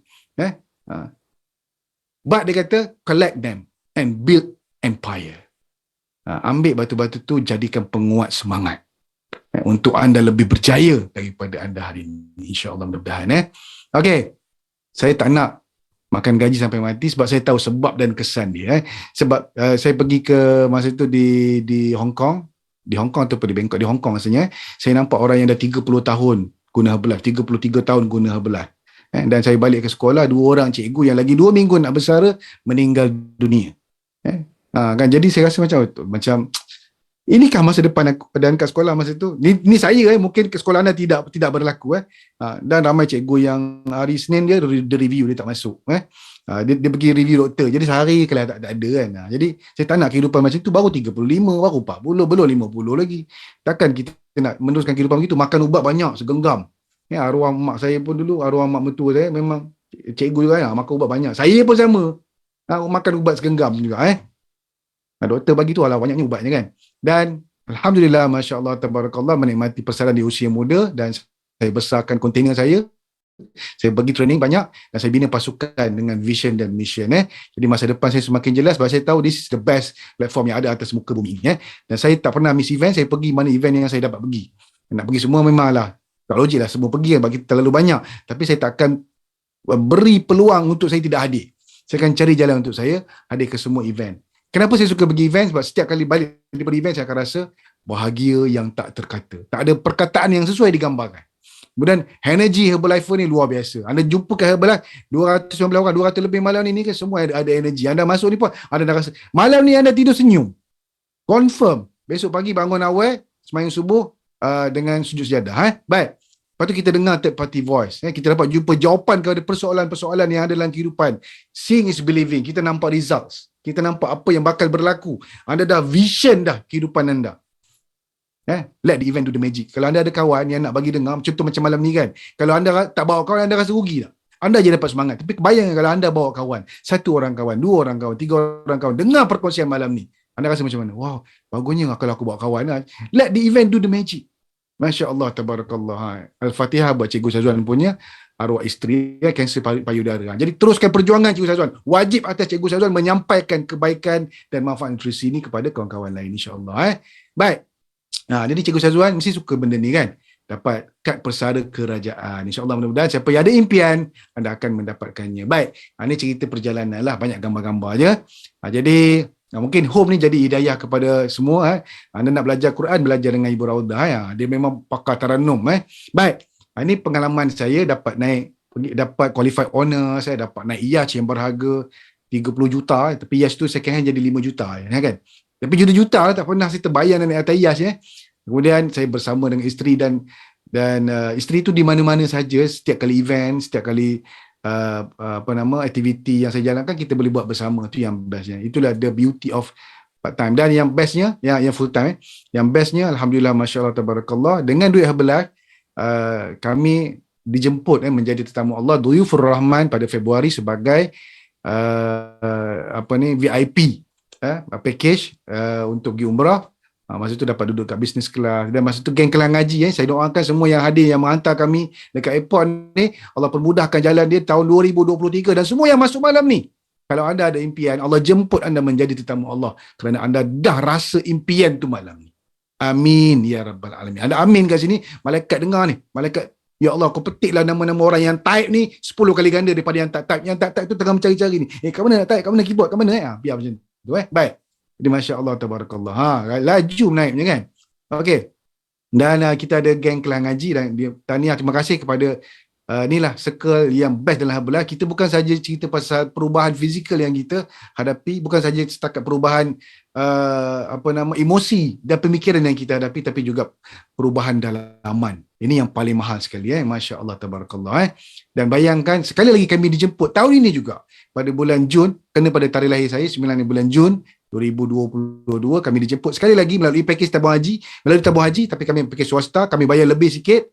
But dia kata, collect them and build empire. Ambil batu-batu tu, jadikan penguat semangat. Untuk anda lebih berjaya daripada anda hari ini. InsyaAllah mudah-mudahan. Okay. Saya tak nak makan gaji sampai mati sebab saya tahu sebab dan kesan dia. Sebab saya pergi ke masa itu di Hong Kong. Di Hong Kong ataupun di Bangkok. Di Hong Kong maksudnya. Saya nampak orang yang dah 30 tahun guna herbalah. 33 tahun guna herbalah. Dan saya balik ke sekolah, 2 orang cikgu yang lagi 2 minggu nak bersara meninggal dunia. Kan, jadi saya rasa macam inikah masa depan aku dan kat sekolah masa tu. Ni saya mungkin ke sekolah anda tidak berlaku dan ramai cikgu yang hari Senin dia review, dia tak masuk dia pergi review doktor. Jadi sehari kalau tak ada kan. Jadi saya tak nak kehidupan macam tu. Baru 35, baru 40, belum 50 lagi. Takkan kita nak meneruskan kehidupan begitu, makan ubat banyak segenggam. Arwah mak saya pun dulu, arwah mak mertua saya memang cikgu juga makan ubat banyak. Saya pun sama. Makan ubat segenggam juga doktor bagi tu banyaknya ubatnya kan. Dan alhamdulillah, masya-Allah, tabarakallah, menikmati persalinan di usia muda dan saya besarkan kontainer saya. Saya bagi training banyak dan saya bina pasukan dengan vision dan mission. Jadi masa depan saya semakin jelas sebab saya tahu this is the best platform yang ada atas muka bumi ini. Dan saya tak pernah miss event. Saya pergi mana event yang saya dapat pergi. Nak pergi semua memanglah. Tak logik lah semua pergi bagi terlalu banyak. Tapi saya takkan beri peluang untuk saya tidak hadir. Saya akan cari jalan untuk saya hadir ke semua event. Kenapa saya suka pergi event? Sebab setiap kali balik daripada event saya akan rasa bahagia yang tak terkata. Tak ada perkataan yang sesuai digambarkan. Kemudian energy Herbalife ni luar biasa. Anda jumpa ke Herbalife 219 orang, 200 lebih malam ni kan semua ada energy. Anda masuk ni pun anda dah rasa malam ni anda tidur senyum. Confirm. Besok pagi bangun awal, sembahyang subuh dengan sujud sejadah. Baik. Lepas tu kita dengar third party voice. Kita dapat jumpa jawapan kepada persoalan-persoalan yang ada dalam kehidupan. Seeing is believing. Kita nampak results. Kita nampak apa yang bakal berlaku. Anda dah vision dah kehidupan anda. Let the event do the magic. Kalau anda ada kawan yang nak bagi dengar, contoh macam malam ni kan, kalau anda tak bawa kawan, anda rasa rugi tak? Anda je dapat semangat. Tapi bayangkan kalau anda bawa kawan, 1 orang kawan, 2 orang kawan, 3 orang kawan, dengar perkongsian malam ni, anda rasa macam mana? Wow, bagusnya kalau aku bawa kawan kan. Let the event do the magic. Masya Allah, tabarakallah. Al-Fatihah buat Cikgu Syazwan punya arwah isteri, kanser payudara. Jadi teruskan perjuangan Cikgu Syazwan. Wajib atas Cikgu Syazwan menyampaikan kebaikan dan manfaat nutrisi ini kepada kawan-kawan lain, insya-Allah. Baik. Jadi Cikgu Syazwan mesti suka benda ni kan. Dapat kad persara kerajaan. InsyaAllah mudah-mudahan siapa yang ada impian, anda akan mendapatkannya. Baik, ini cerita perjalanan lah. Banyak gambar-gambar je. Jadi, mungkin home ni jadi hidayah kepada semua. Anda nak belajar Quran, belajar dengan Ibu Raudah. Dia memang pakar taranum. Baik, ini pengalaman saya dapat qualified honor, saya dapat naik IAS yang berharga 30 juta. Tapi IAS tu second hand jadi 5 juta. Kan? Tapi juta-juta lah, tak pernah saya terbayar naik atas IAS. Kemudian saya bersama dengan isteri dan isteri itu di mana-mana saja, setiap kali event, setiap kali aktiviti yang saya jalankan, kita boleh buat bersama. Itu yang bestnya. Itulah the beauty of part time. Dan yang bestnya, yang full time, yang bestnya alhamdulillah, masya-Allah tabarakallah, dengan duit Herbalife kami dijemput menjadi tetamu Allah Duyufur Rahman pada Februari sebagai VIP package untuk pergi umrah. Masa tu dapat duduk kat business class, dan masa tu geng Kelang Ngaji, saya doakan semua yang hadir, yang menghantar kami dekat airport ni, Allah permudahkan jalan dia tahun 2023, dan semua yang masuk malam ni, kalau anda ada impian, Allah jemput anda menjadi tetamu Allah kerana anda dah rasa impian tu malam ni. Amin ya rabbal alamin. Anda amin kat sini, malaikat dengar ni, malaikat, ya Allah, kau petiklah nama-nama orang yang type ni 10 kali ganda daripada yang tak type. Yang tak type tu tengah mencari-cari ni. Kat mana nak type? Kat mana keyboard? Kat mana? Biar macam tu. Baik. Jadi Masya Allah, tabarakallah. Laju naiknya kan. Okey. Dan kita ada geng Kelang Ngaji, dan tahniah, terima kasih kepada inilah circle yang best dalam Herbalife. Kita bukan saja cerita pasal perubahan fizikal yang kita hadapi, bukan saja setakat perubahan emosi dan pemikiran yang kita hadapi, tapi juga perubahan dalaman. Ini yang paling mahal sekali. Masya Allah, tabarakallah. Dan bayangkan, sekali lagi kami dijemput tahun ini juga pada bulan Jun, kena pada tarikh lahir saya 9 bulan Jun 2022, kami dijemput sekali lagi melalui pakej tabung haji, tapi kami pakej swasta, kami bayar lebih sikit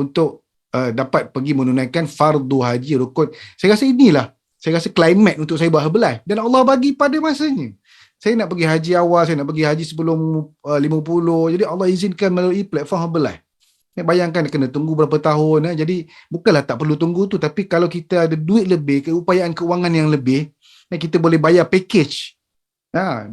untuk dapat pergi menunaikan fardu haji rukun. Saya rasa klimat untuk saya buat Herbalife, dan Allah bagi pada masanya. Saya nak pergi haji awal, saya nak pergi haji sebelum 50, jadi Allah izinkan melalui platform Herbalife. Bayangkan kena tunggu berapa tahun. Jadi bukanlah tak perlu tunggu tu, tapi kalau kita ada duit lebih, keupayaan keuangan yang lebih, kita boleh bayar package.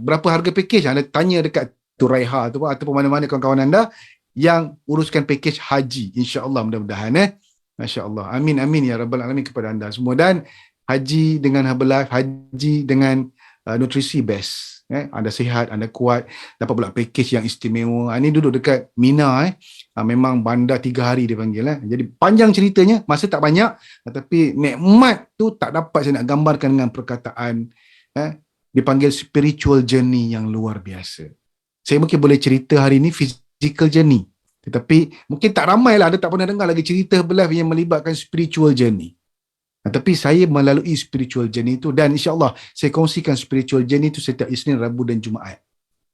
Berapa harga package? Anda tanya dekat Turaiha tu ataupun mana-mana kawan-kawan anda yang uruskan package haji, insya-Allah, mudah-mudahan. Masya-Allah. Amin amin ya rabbal alamin kepada anda semua. Dan haji dengan Herbalife, haji dengan nutrisi best. Anda sihat, anda kuat, dapat pula package yang istimewa. Ini duduk dekat Mina. Memang bandar 3 hari dia panggil. Jadi panjang ceritanya, masa tak banyak, tapi nikmat tu tak dapat saya nak gambarkan dengan perkataan. Dipanggil spiritual journey yang luar biasa. Saya mungkin boleh cerita hari ni physical journey, tetapi mungkin tak ramai lah, anda tak pernah dengar lagi cerita Herbalife yang melibatkan spiritual journey. Tapi saya melalui spiritual journey itu, dan insyaAllah saya kongsikan spiritual journey itu setiap Isnin, Rabu dan Jumaat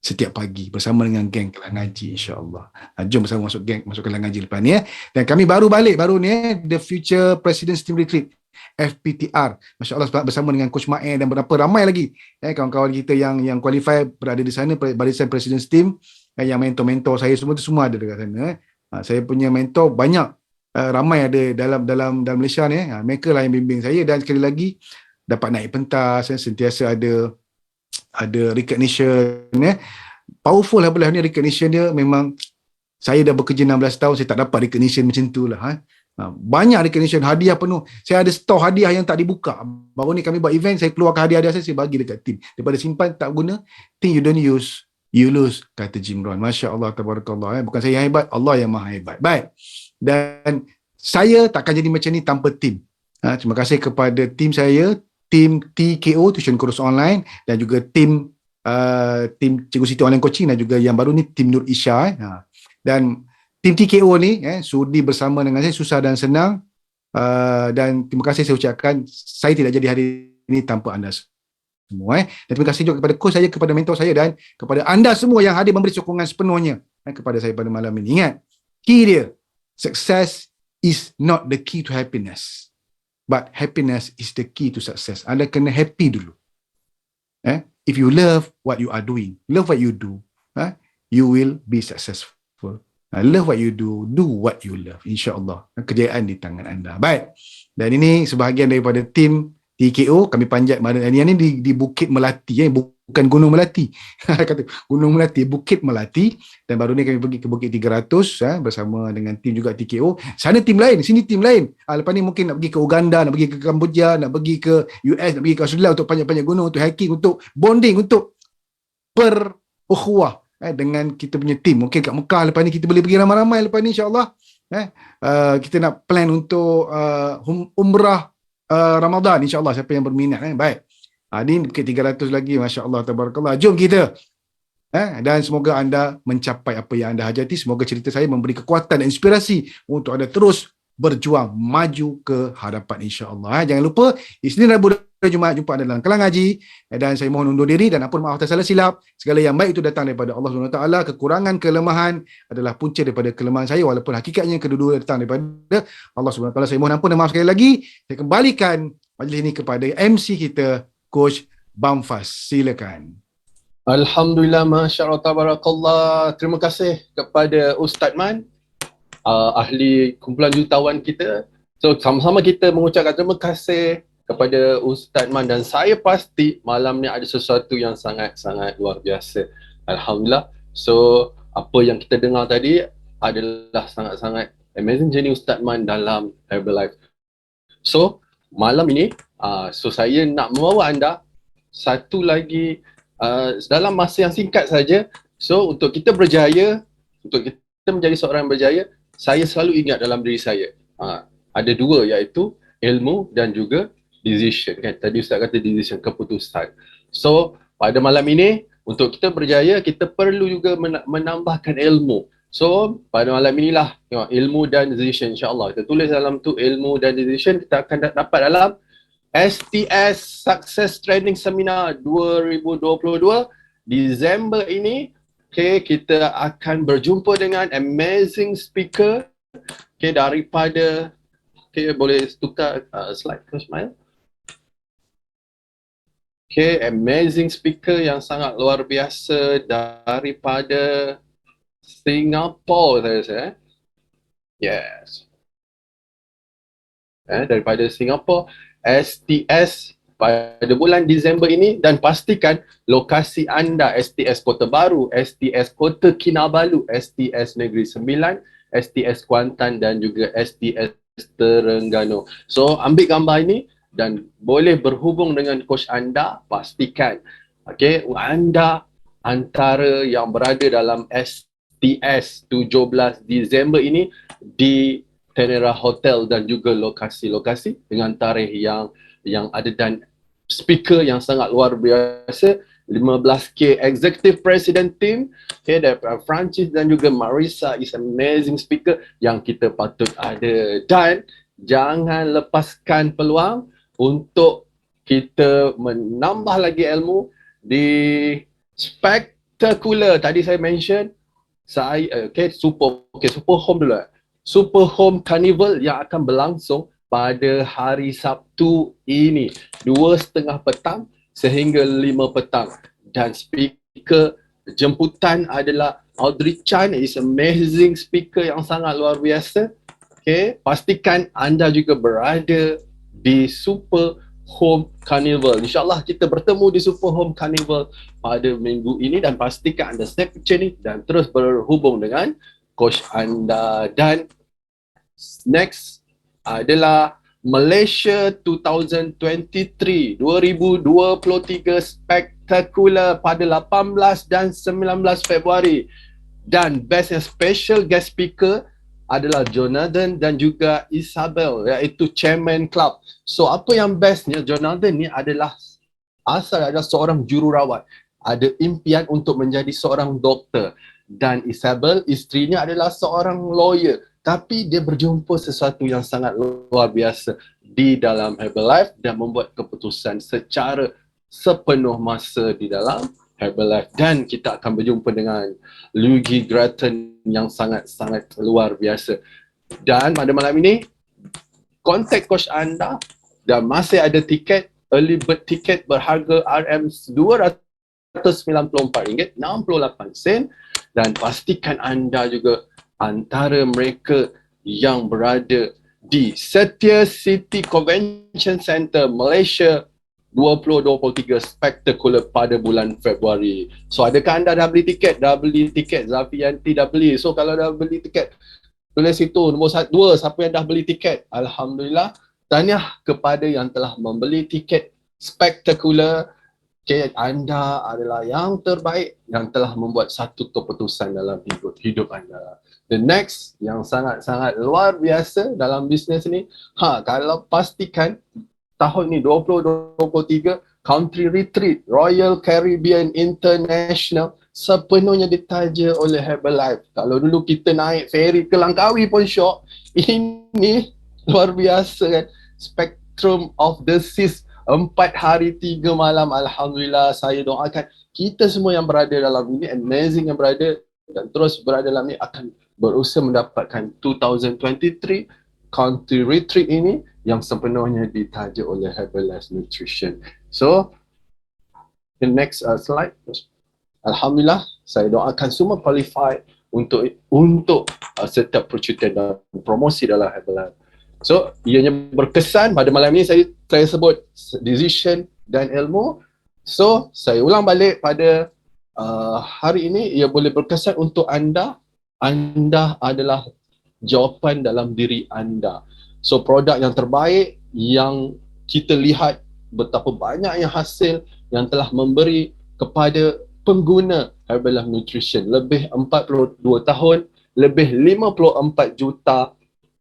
setiap pagi bersama dengan geng Kelang Ngaji, insyaAllah. Jom bersama masuk Kelang Ngaji lepas ni. Dan kami baru ni, The Future President Team Retreat, FPTR, Masya Allah, bersama dengan Coach Ma'e dan berapa ramai lagi kawan-kawan kita yang qualify berada di sana, barisan President's Team, yang mentor-mentor saya semua ada dekat sana. Saya punya mentor banyak, ramai ada dalam Malaysia ni. Mereka lah yang bimbing saya, dan sekali lagi dapat naik pentas, sentiasa ada recognition. Powerful Herbalife ni, recognition dia memang, saya dah bekerja 16 tahun, saya tak dapat recognition macam tu lah. Banyak recognition, hadiah penuh. Saya ada stor hadiah yang tak dibuka. Baru ni kami buat event, saya keluarkan hadiah-hadiah saya bagi dekat tim. Daripada simpan tak guna, think you don't use, you lose, kata Jim Rohn. Masya Allah, tabarakallah. Bukan saya yang hebat, Allah yang maha hebat. Baik. Dan saya takkan jadi macam ni tanpa tim. Terima kasih kepada tim saya, tim TKO, Tuition Kursus Online, dan juga tim Cikgu Siti Online Coaching, dan juga yang baru ni tim Nur Isha. Dan tim TKO ni sudi bersama dengan saya, susah dan senang, dan terima kasih saya ucapkan, saya tidak jadi hari ini tanpa anda semua. Dan terima kasih juga kepada coach saya, kepada mentor saya, dan kepada anda semua yang hadir memberi sokongan sepenuhnya kepada saya pada malam ini. Ingat, key dia, success is not the key to happiness, but happiness is the key to success. Anda kena happy dulu. If you love what you are doing, love what you do, you will be successful. Love what you do what you love. InsyaAllah, kejayaan di tangan anda. Baik, dan ini sebahagian daripada tim TKO. Kami panjat ini di Bukit Melati, bukan Gunung Melati. Kata Gunung Melati, Bukit Melati. Dan baru ni kami pergi ke Bukit 300 bersama dengan tim juga TKO. Sana tim lain, sini tim lain. Lepas ni mungkin nak pergi ke Uganda, nak pergi ke Kamboja, nak pergi ke US, nak pergi ke Australia untuk panjat-panjat gunung, untuk hiking, untuk bonding, untuk berukhuwah dengan kita punya tim. Mungkin kat Mekah lepas ni kita boleh pergi ramai-ramai lepas ni, insyaAllah. Kita nak plan untuk umrah Ramadan, insyaAllah, siapa yang berminat. Baik, ini Bukit 300 lagi, Masya Allah, Tabarakallah. Jom kita, dan semoga anda mencapai apa yang anda hajati. Semoga cerita saya memberi kekuatan dan inspirasi untuk anda terus berjuang maju ke hadapan, insyaAllah. Jangan lupa, Isnin, Rabu dan Jumaat jumpa anda dalam Kelang Haji. Dan saya mohon undur diri dan ampun maaf atas salah silap. Segala yang baik itu datang daripada Allah SWT. Kekurangan, kelemahan adalah punca daripada kelemahan saya, walaupun hakikatnya kedua-dua datang daripada Allah SWT. Saya mohon ampun dan maaf sekali lagi. Saya kembalikan majlis ini kepada MC kita, Coach Bamfas. Silakan. Alhamdulillah, Masya Allah, Tabarakallah. Terima kasih kepada Ustaz Man, ahli kumpulan jutawan kita. So, sama-sama kita mengucapkan terima kasih kepada Ustaz Man, dan saya pasti malam ni ada sesuatu yang sangat-sangat luar biasa. Alhamdulillah. So, apa yang kita dengar tadi adalah sangat-sangat amazing journey Ustaz Man dalam Herbalife. So, malam ini, saya nak membawa anda satu lagi dalam masa yang singkat saja. So, untuk kita berjaya, untuk kita menjadi seorang yang berjaya, saya selalu ingat dalam diri saya, ada dua, iaitu ilmu dan juga decision, kan? Tadi Ustaz kata decision, keputusan. So, pada malam ini, untuk kita berjaya, kita perlu juga menambahkan ilmu. So, pada malam inilah, tengok, ilmu dan decision, insyaAllah. Kita tulis dalam tu ilmu dan decision, kita akan dapat dalam STS Success Training Seminar 2022 Disember ini. Okay, kita akan berjumpa dengan amazing speaker, okay, daripada, okay, boleh tukar slide ke Ismail? Okay, amazing speaker yang sangat luar biasa daripada Singapore, saya rasa. Yes. Daripada Singapore, STS pada bulan Disember ini, dan pastikan lokasi anda STS Kota Baru, STS Kota Kinabalu, STS Negeri Sembilan, STS Kuantan dan juga STS Terengganu. So, ambil gambar ini dan boleh berhubung dengan coach anda. Pastikan, okay, anda antara yang berada dalam STS 17 Disember ini di Tenera Hotel dan juga lokasi-lokasi dengan tarikh yang ada dan speaker yang sangat luar biasa. 15K Executive President Team, okay, daripada Francis dan juga Marisa is amazing speaker yang kita patut ada. Dan jangan lepaskan peluang untuk kita menambah lagi ilmu di Spectacular. Tadi saya mention, Super Home dulu. Super Home Carnival yang akan berlangsung pada hari Sabtu ini 2:30 petang sehingga 5 petang. Dan speaker jemputan adalah Audrey Chan, is amazing speaker yang sangat luar biasa. Okay, pastikan anda juga berada di Super Home Carnival. InsyaAllah kita bertemu di Super Home Carnival pada minggu ini, dan pastikan anda snap picture ni dan terus berhubung dengan coach anda. Dan next adalah Malaysia 2023 Spectacular pada 18 dan 19 Februari. Dan best and special guest speaker adalah Jonathan dan juga Isabel, iaitu Chairman Club. So, apa yang bestnya, Jonathan ni adalah seorang jururawat, ada impian untuk menjadi seorang doktor. Dan Isabel, isterinya adalah seorang lawyer, tapi dia berjumpa sesuatu yang sangat luar biasa di dalam Herbalife dan membuat keputusan secara sepenuh masa di dalam Herbalife, dan kita akan berjumpa dengan Luigi Grattan yang sangat-sangat luar biasa. Dan pada malam ini, kontak coach anda dan masih ada tiket, early bird tiket berharga RM294.68 dan pastikan anda juga antara mereka yang berada di Setia City Convention Center Malaysia 2023 Spectacular pada bulan Februari. So adakah anda dah beli tiket? Dah beli tiket, Zafianti dah beli. So kalau dah beli tiket, tulis itu nombor 2, siapa yang dah beli tiket. Alhamdulillah, tahniah kepada yang telah membeli tiket Spectacular. Okay, anda adalah yang terbaik yang telah membuat satu keputusan dalam hidup anda. The next yang sangat-sangat luar biasa dalam bisnes ni, kalau pastikan tahun ni 2023 Country Retreat Royal Caribbean International sepenuhnya ditaja oleh Herbalife. Kalau dulu kita naik ferry ke Langkawi pun syok, ini luar biasa kan. Spectrum of the Seas 4 hari 3 malam. Alhamdulillah, saya doakan kita semua yang berada dalam ini, amazing yang berada dan terus berada dalam ini, akan berusaha mendapatkan 2023 Country Retreat ini yang sepenuhnya ditaja oleh Herbalife Nutrition. So, the next slide. Alhamdulillah, saya doakan semua qualify untuk setiap percutian dan promosi dalam Herbalife. So, ianya berkesan pada malam ini saya sebut decision dan ilmu. So, saya ulang balik pada hari ini, ia boleh berkesan untuk anda. Anda adalah jawapan dalam diri anda. So produk yang terbaik yang kita lihat betapa banyaknya hasil yang telah memberi kepada pengguna Herbalife Nutrition. Lebih 42 tahun, lebih 54 juta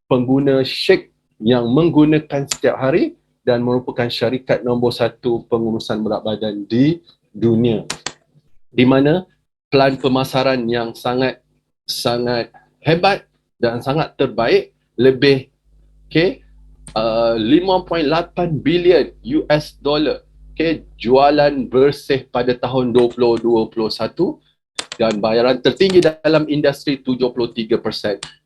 pengguna shake yang menggunakan setiap hari dan merupakan syarikat nombor 1 pengurusan berat badan di dunia. Di mana plan pemasaran yang sangat hebat dan sangat terbaik, lebih 5.8 bilion US dollar jualan bersih pada tahun 2021 dan bayaran tertinggi dalam industri 73%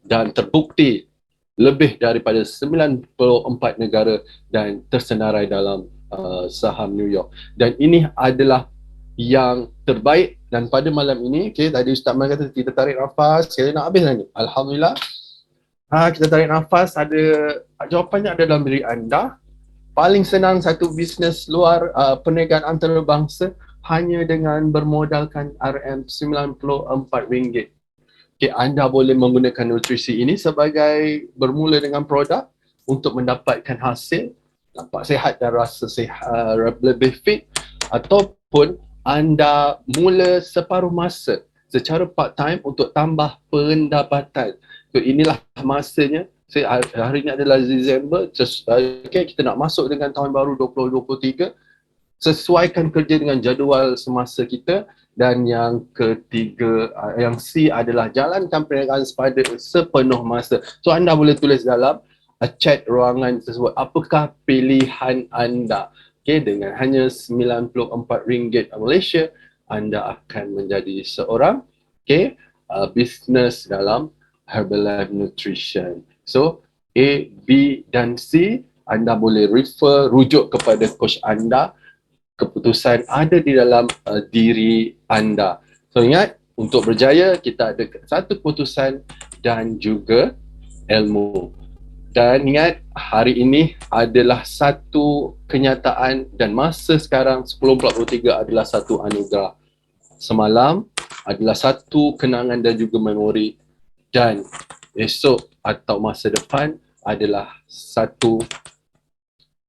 dan terbukti lebih daripada 94 negara dan tersenarai dalam saham New York. Dan ini adalah yang terbaik. Dan pada malam ini, tadi Ustaz Man kata kita tarik nafas, saya nak habis dah ni. Alhamdulillah. Kita tarik nafas, ada jawapannya ada dalam diri anda. Paling senang satu bisnes luar perniagaan antarabangsa hanya dengan bermodalkan RM94. Anda boleh menggunakan nutrisi ini sebagai bermula dengan produk untuk mendapatkan hasil, nampak sihat dan rasa sihat, lebih fit, ataupun anda mula separuh masa secara part time untuk tambah pendapatan. So inilah masanya. Hari ini adalah Disember, kita nak masuk dengan tahun baru 2023. Sesuaikan kerja dengan jadual semasa kita. Dan yang ketiga, yang C adalah jalankan perniagaan sepenuh masa. So anda boleh tulis dalam chat ruangan tersebut apakah pilihan anda. Dengan hanya RM94 Malaysia, anda akan menjadi seorang bisnes dalam Herbalife Nutrition. So A, B dan C anda boleh rujuk kepada coach anda. Keputusan ada di dalam diri anda. So ingat, untuk berjaya kita ada satu keputusan dan juga ilmu. Dan ingat, hari ini adalah satu kenyataan dan masa sekarang 10.43 adalah satu anugerah. Semalam adalah satu kenangan dan juga memori, dan esok atau masa depan adalah satu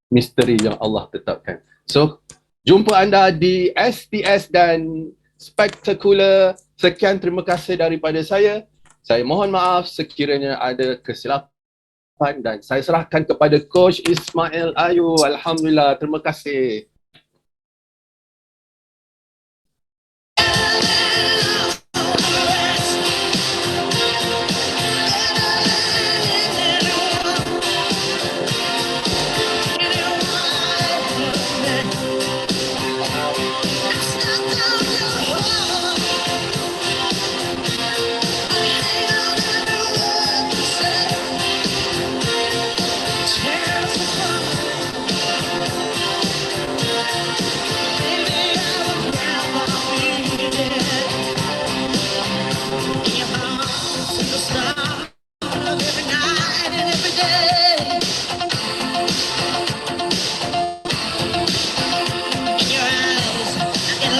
misteri yang Allah tetapkan. So, jumpa anda di STS dan Spectacular. Sekian, terima kasih daripada saya. Saya mohon maaf sekiranya ada kesilapan dan saya serahkan kepada Coach Ismail Ayu. Alhamdulillah, terima kasih.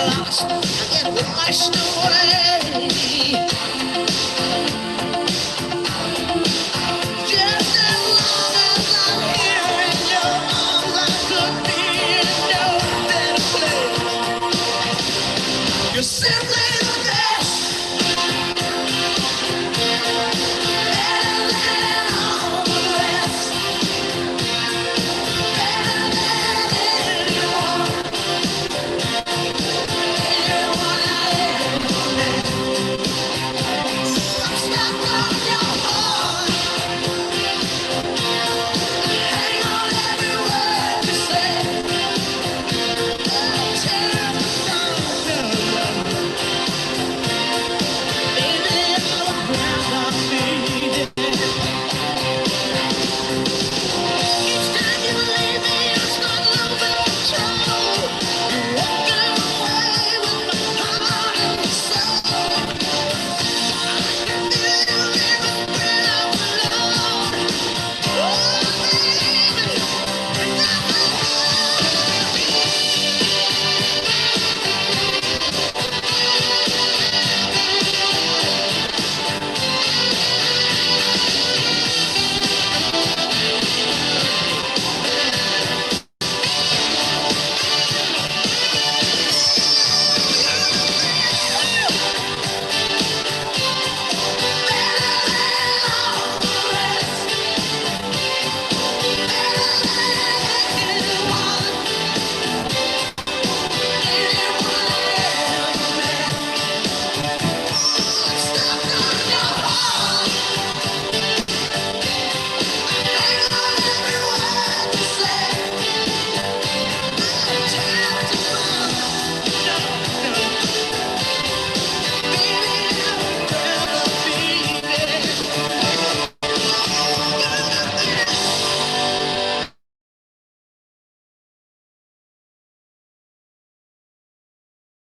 lost, I get washed away. Just as long as I'm here in your arms, I could be in no better place. You're simply